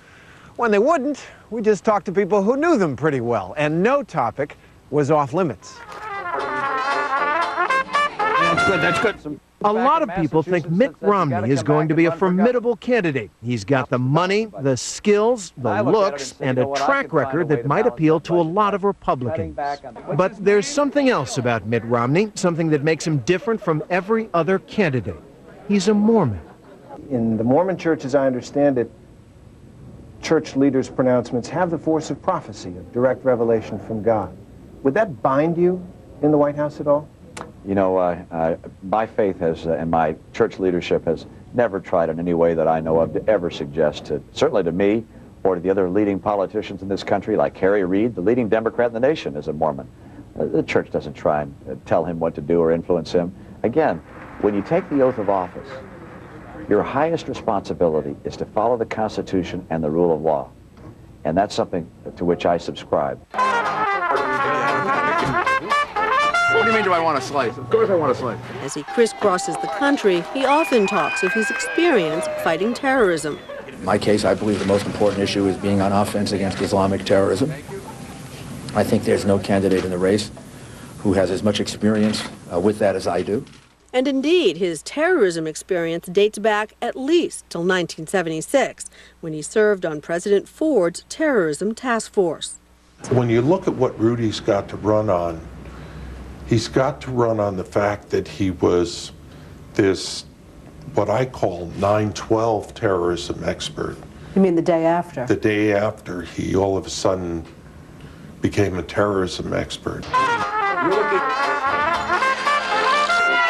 when they wouldn't, we just talked to people who knew them pretty well, and no topic was off limits. That's good, that's good. A lot of people think Mitt Romney is going to be a formidable candidate. He's got the money, the skills, the looks, and a track record that might appeal to a lot of Republicans. But there's something else about Mitt Romney, something that makes him different from every other candidate. He's a Mormon. In the Mormon Church, as I understand it, church leaders' pronouncements have the force of prophecy, of direct revelation from God. Would that bind you in the White House at all? You know, my faith has, and my church leadership has never tried in any way that I know of to ever suggest, certainly to me or to the other leading politicians in this country, like Harry Reid, the leading Democrat in the nation, is a Mormon. The church doesn't try and tell him what to do or influence him. Again, when you take the oath of office, your highest responsibility is to follow the Constitution and the rule of law. And that's something to which I subscribe. What do you mean, do I want a slice? Of course I want a slice. As he crisscrosses the country, he often talks of his experience fighting terrorism. In my case, I believe the most important issue is being on offense against Islamic terrorism. I think there's no candidate in the race who has as much experience with that as I do. And indeed, his terrorism experience dates back at least till 1976, when he served on President Ford's terrorism task force. When you look at what Rudy's got to run on, he's got to run on the fact that he was this, what I call 9/12 terrorism expert. You mean the day after? The day after he all of a sudden became a terrorism expert.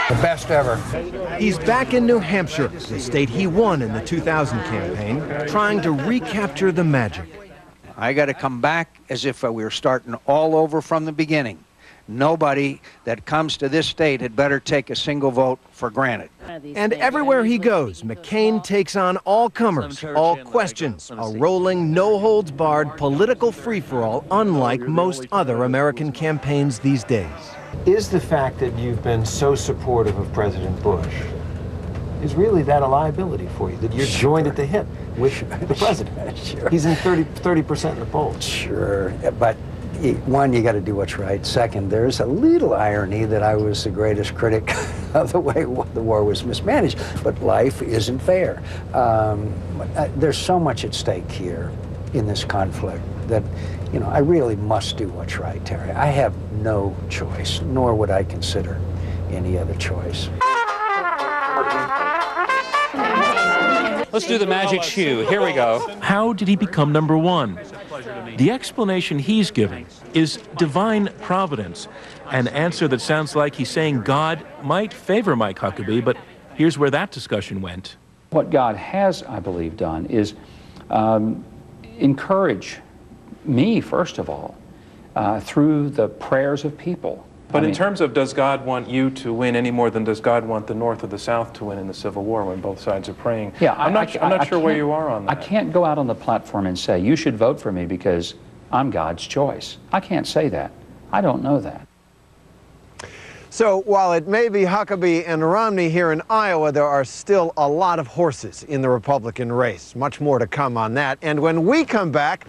The best ever. He's back in New Hampshire, the state he won in the 2000 campaign, trying to recapture the magic. I got to come back as if we were starting all over from the beginning. Nobody that comes to this state had better take a single vote for granted. And everywhere he goes, McCain takes on all comers, all questions, a rolling, no-holds-barred political free-for-all unlike most other American campaigns these days. Is the fact that you've been so supportive of President Bush is really that a liability for you, that you're joined at the hip with the president? Sure. He's in 30% in the polls. Sure, but one, you got to do what's right. Second, there's a little irony that I was the greatest critic of the way the war was mismanaged, but life isn't fair. There's so much at stake here in this conflict that, you know, I really must do what's right, Terry. I have no choice, nor would I consider any other choice. Let's do the magic shoe. Here we go. How did he become number one? The explanation he's giving is divine providence, an answer that sounds like he's saying God might favor Mike Huckabee, but here's where that discussion went. What God has, I believe, done is encourage me, first of all, through the prayers of people. But in terms of, does God want you to win any more than does God want the North or the South to win in the Civil War when both sides are praying? Yeah, I'm not sure where you are on that. I can't go out on the platform and say, you should vote for me because I'm God's choice. I can't say that. I don't know that. So while it may be Huckabee and Romney here in Iowa, there are still a lot of horses in the Republican race. Much more to come on that. And when we come back,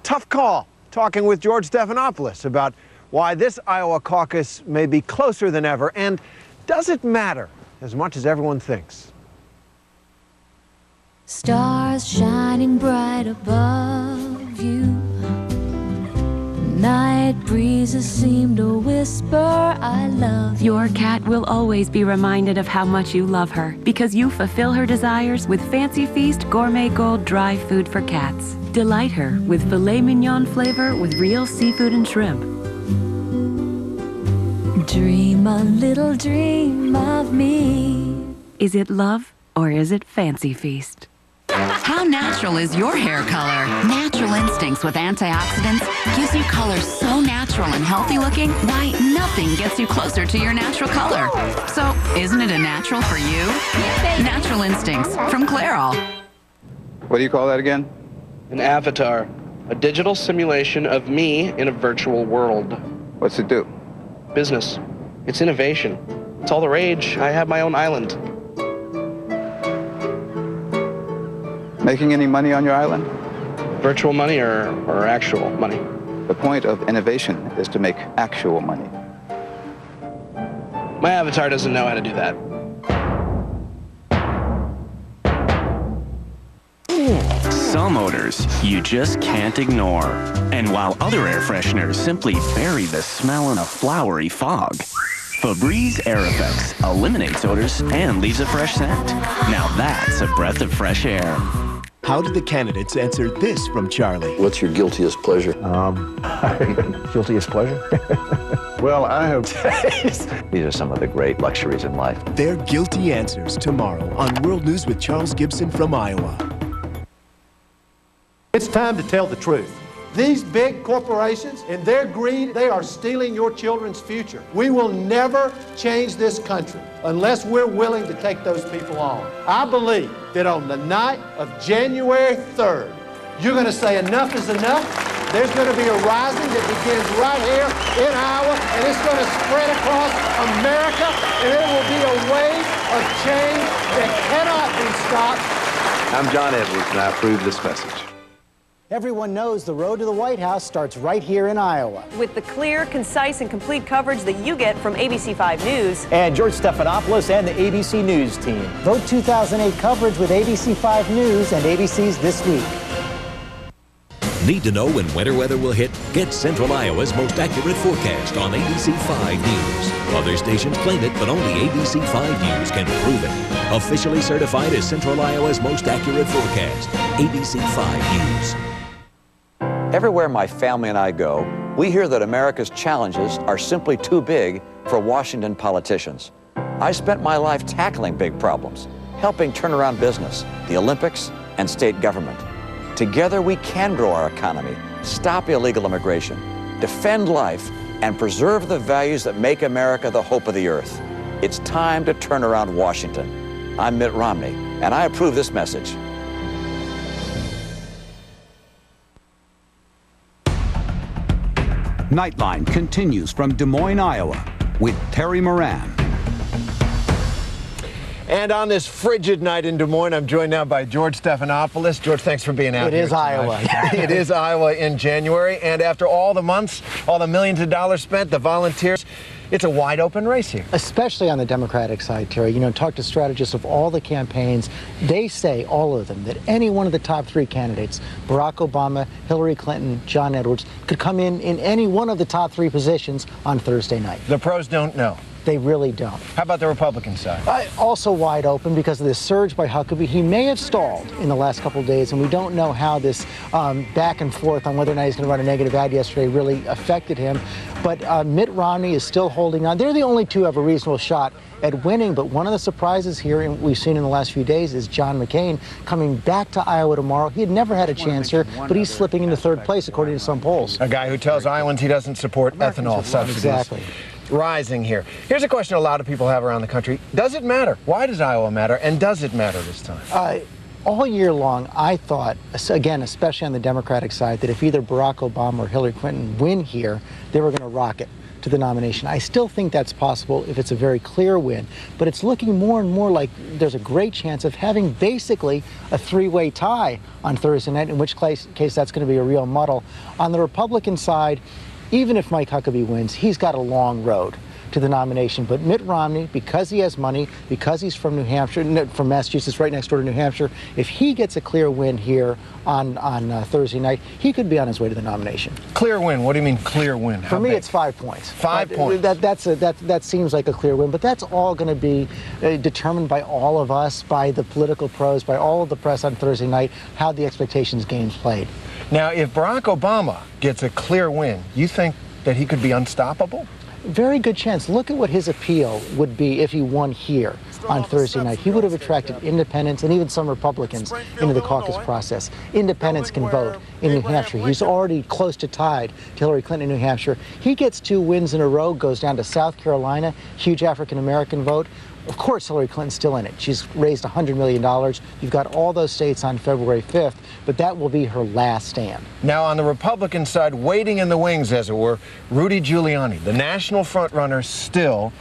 tough call, talking with George Stephanopoulos about why this Iowa caucus may be closer than ever, and does it matter as much as everyone thinks? Stars shining bright above you. Night breezes seem to whisper, I love you. Your cat will always be reminded of how much you love her because you fulfill her desires with Fancy Feast Gourmet Gold dry food for cats. Delight her with filet mignon flavor with real seafood and shrimp. Dream a little dream of me. Is it love or is it Fancy Feast? How natural is your hair color? Natural Instincts with antioxidants gives you color so natural and healthy looking, why nothing gets you closer to your natural color. So, isn't it a natural for you? Natural Instincts from Clairol. What do you call that again? An avatar, a digital simulation of me in a virtual world. What's it do? Business. It's innovation. It's all the rage. I have my own island. Making any money on your island? Virtual money or actual money? The point of innovation is to make actual money. My avatar doesn't know how to do that. Some odors you just can't ignore. And while other air fresheners simply bury the smell in a flowery fog, Febreze Air Effects eliminates odors and leaves a fresh scent. Now that's a breath of fresh air. How did the candidates answer this from Charlie? What's your guiltiest pleasure? Guiltiest pleasure? Well, I have taste. These are some of the great luxuries in life. Their guilty answers tomorrow on World News with Charles Gibson from Iowa. It's time to tell the truth. These big corporations, in their greed, they are stealing your children's future. We will never change this country unless we're willing to take those people on. I believe that on the night of January 3rd, you're going to say enough is enough. There's going to be a rising that begins right here in Iowa, and it's going to spread across America, and it will be a wave of change that cannot be stopped. I'm John Edwards, and I approve this message. Everyone knows the road to the White House starts right here in Iowa. With the clear, concise, and complete coverage that you get from ABC5 News. And George Stephanopoulos and the ABC News team. Vote 2008 coverage with ABC5 News and ABC's This Week. Need to know when winter weather will hit? Get Central Iowa's most accurate forecast on ABC5 News. Other stations claim it, but only ABC5 News can prove it. Officially certified as Central Iowa's most accurate forecast. ABC5 News. Everywhere my family and I go, we hear that America's challenges are simply too big for Washington politicians. I spent my life tackling big problems, helping turn around business, the Olympics, and state government. Together we can grow our economy, stop illegal immigration, defend life, and preserve the values that make America the hope of the earth. It's time to turn around Washington. I'm Mitt Romney, and I approve this message. Nightline continues from Des Moines, Iowa, with Terry Moran. And on this frigid night in Des Moines, I'm joined now by George Stephanopoulos. George, thanks for being out here. It is Iowa. It is Iowa in January, and after all the months, all the millions of dollars spent, the volunteers, it's a wide open race here. Especially on the Democratic side, Terry. You know, talk to strategists of all the campaigns. They say, all of them, that any one of the top three candidates, Barack Obama, Hillary Clinton, John Edwards, could come in any one of the top three positions on Thursday night. The pros don't know. They really don't. How about the Republican side? Also wide open because of this surge by Huckabee. He may have stalled in the last couple of days, and we don't know how this back and forth on whether or not he's going to run a negative ad yesterday really affected him. But Mitt Romney is still holding on. They're the only two who have a reasonable shot at winning, but one of the surprises here, and we've seen in the last few days, is John McCain coming back to Iowa tomorrow. He had never had a chance here, but he's slipping into third place according to some polls. A guy who tells Iowans he doesn't support ethanol subsidies. Exactly. Rising here. Here's a question a lot of people have around the country. Does it matter? Why does Iowa matter? And does it matter this time? All year long, I thought, again, especially on the Democratic side, that if either Barack Obama or Hillary Clinton win here, they were going to rocket to the nomination. I still think that's possible if it's a very clear win, but it's looking more and more like there's a great chance of having basically a three-way tie on Thursday night, in which case that's going to be a real muddle. On the Republican side, even if Mike Huckabee wins, he's got a long road to the nomination. But Mitt Romney, because he has money, because he's from New Hampshire, from Massachusetts, right next door to New Hampshire, if he gets a clear win here on Thursday night, he could be on his way to the nomination. Clear win? What do you mean clear win? For me, it's 5 points. 5 points. That seems like a clear win, but that's all going to be determined by all of us, by the political pros, by all of the press on Thursday night, how the expectations game's played. Now, if Barack Obama gets a clear win, you think that he could be unstoppable? Very good chance. Look at what his appeal would be if he won here on Thursday night. He would have attracted independents and even some Republicans into the caucus process. Independents can vote in New Hampshire. He's already close to tied to Hillary Clinton in New Hampshire. He gets 2 wins in a row, goes down to South Carolina, huge African-American vote. Of course, Hillary Clinton's still in it. She's raised $100 million. You've got all those states on February 5th, but that will be her last stand. Now, on the Republican side, waiting in the wings, as it were, Rudy Giuliani, the national frontrunner still.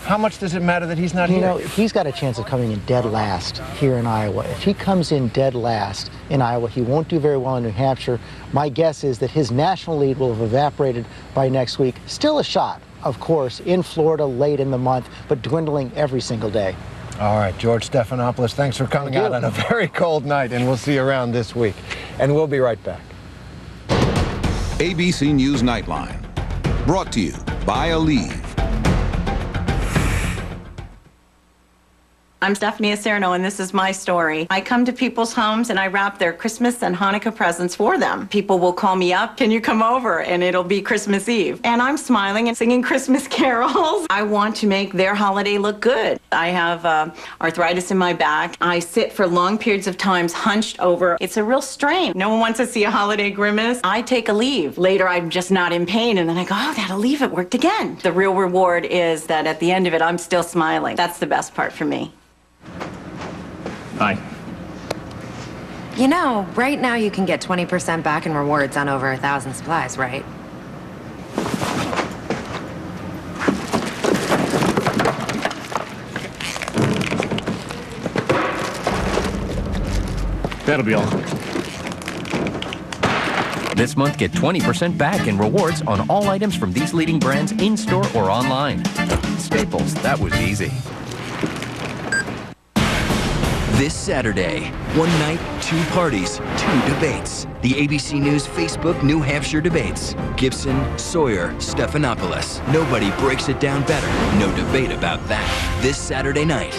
How much does it matter that he's not here? You know, he's got a chance of coming in dead last here in Iowa. If he comes in dead last in Iowa, he won't do very well in New Hampshire. My guess is that his national lead will have evaporated by next week. Still a shot, of course, in Florida late in the month, but dwindling every single day. All right, George Stephanopoulos, thanks for coming out on a very cold night, and we'll see you around this week. And we'll be right back. ABC News Nightline, brought to you by Aleve. I'm Stephanie Acerno, and this is my story. I come to people's homes and I wrap their Christmas and Hanukkah presents for them. People will call me up, can you come over? And it'll be Christmas Eve. And I'm smiling and singing Christmas carols. I want to make their holiday look good. I have arthritis in my back. I sit for long periods of times hunched over. It's a real strain. No one wants to see a holiday grimace. I take a leave. Later, I'm just not in pain, and then I go, oh, that Aleve, it worked again. The real reward is that at the end of it, I'm still smiling. That's the best part for me. Hi. You know, right now you can get 20% back in rewards on over 1,000 supplies, right? That'll be all. This month, get 20% back in rewards on all items from these leading brands in-store or online. Staples, that was easy. This Saturday, one night, 2 parties, 2 debates. The ABC News Facebook New Hampshire debates. Gibson, Sawyer, Stephanopoulos. Nobody breaks it down better. No debate about that. This Saturday night.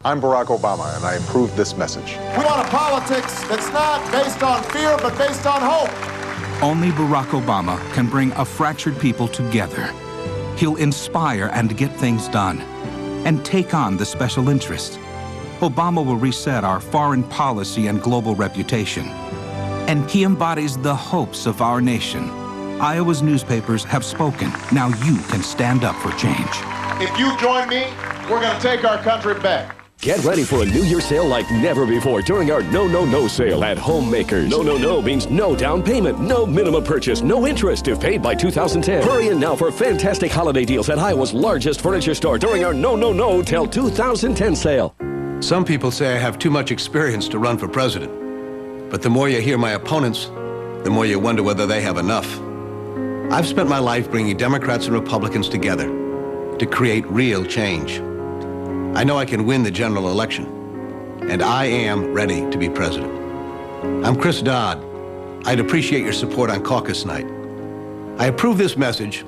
I'm Barack Obama, and I approve this message. We want a politics that's not based on fear, but based on hope. Only Barack Obama can bring a fractured people together. He'll inspire and get things done, and take on the special interests. Obama will reset our foreign policy and global reputation. And he embodies the hopes of our nation. Iowa's newspapers have spoken. Now you can stand up for change. If you join me, we're going to take our country back. Get ready for a New Year sale like never before during our No sale at Homemakers. No means no down payment, no minimum purchase, no interest if paid by 2010. Hurry in now for fantastic holiday deals at Iowa's largest furniture store during our No till 2010 sale. Some people say I have too much experience to run for president. But the more you hear my opponents, the more you wonder whether they have enough. I've spent my life bringing Democrats and Republicans together to create real change. I know I can win the general election, and I am ready to be president. I'm Chris Dodd. I'd appreciate your support on caucus night. I approve this message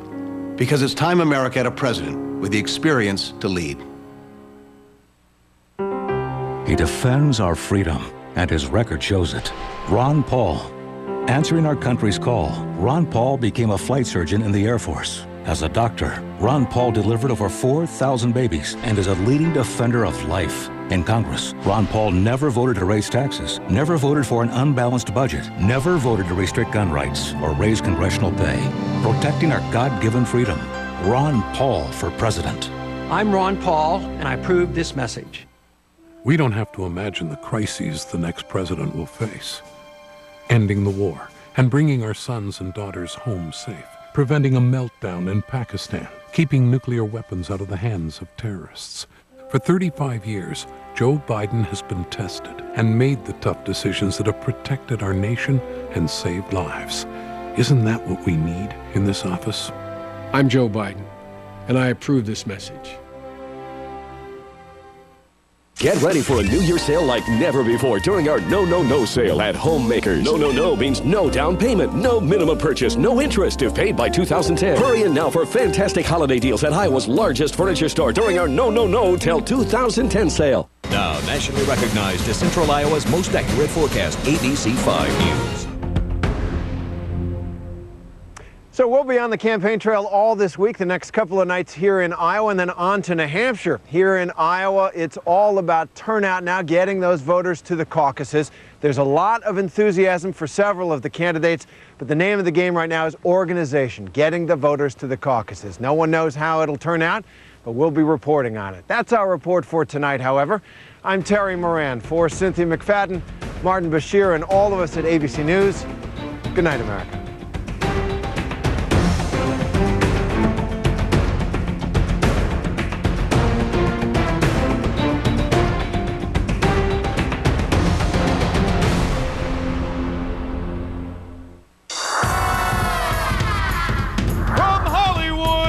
because it's time America had a president with the experience to lead. He defends our freedom, and his record shows it. Ron Paul. Answering our country's call, Ron Paul became a flight surgeon in the Air Force. As a doctor, Ron Paul delivered over 4,000 babies and is a leading defender of life. In Congress, Ron Paul never voted to raise taxes, never voted for an unbalanced budget, never voted to restrict gun rights or raise congressional pay. Protecting our God-given freedom. Ron Paul for president. I'm Ron Paul, and I approve this message. We don't have to imagine the crises the next president will face. Ending the war and bringing our sons and daughters home safe. Preventing a meltdown in Pakistan, keeping nuclear weapons out of the hands of terrorists. For 35 years, Joe Biden has been tested and made the tough decisions that have protected our nation and saved lives. Isn't that what we need in this office? I'm Joe Biden, and I approve this message. Get ready for a New Year sale like never before during our No sale at Homemakers. No means no down payment, no minimum purchase, no interest if paid by 2010. Hurry in now for fantastic holiday deals at Iowa's largest furniture store during our No till 2010 sale. Now, nationally recognized as Central Iowa's most accurate forecast, ABC5 News. So we'll be on the campaign trail all this week, the next couple of nights here in Iowa, and then on to New Hampshire. Here in Iowa, it's all about turnout now, getting those voters to the caucuses. There's a lot of enthusiasm for several of the candidates, but the name of the game right now is organization, getting the voters to the caucuses. No one knows how it'll turn out, but we'll be reporting on it. That's our report for tonight, however. I'm Terry Moran. For Cynthia McFadden, Martin Bashir, and all of us at ABC News, good night, America.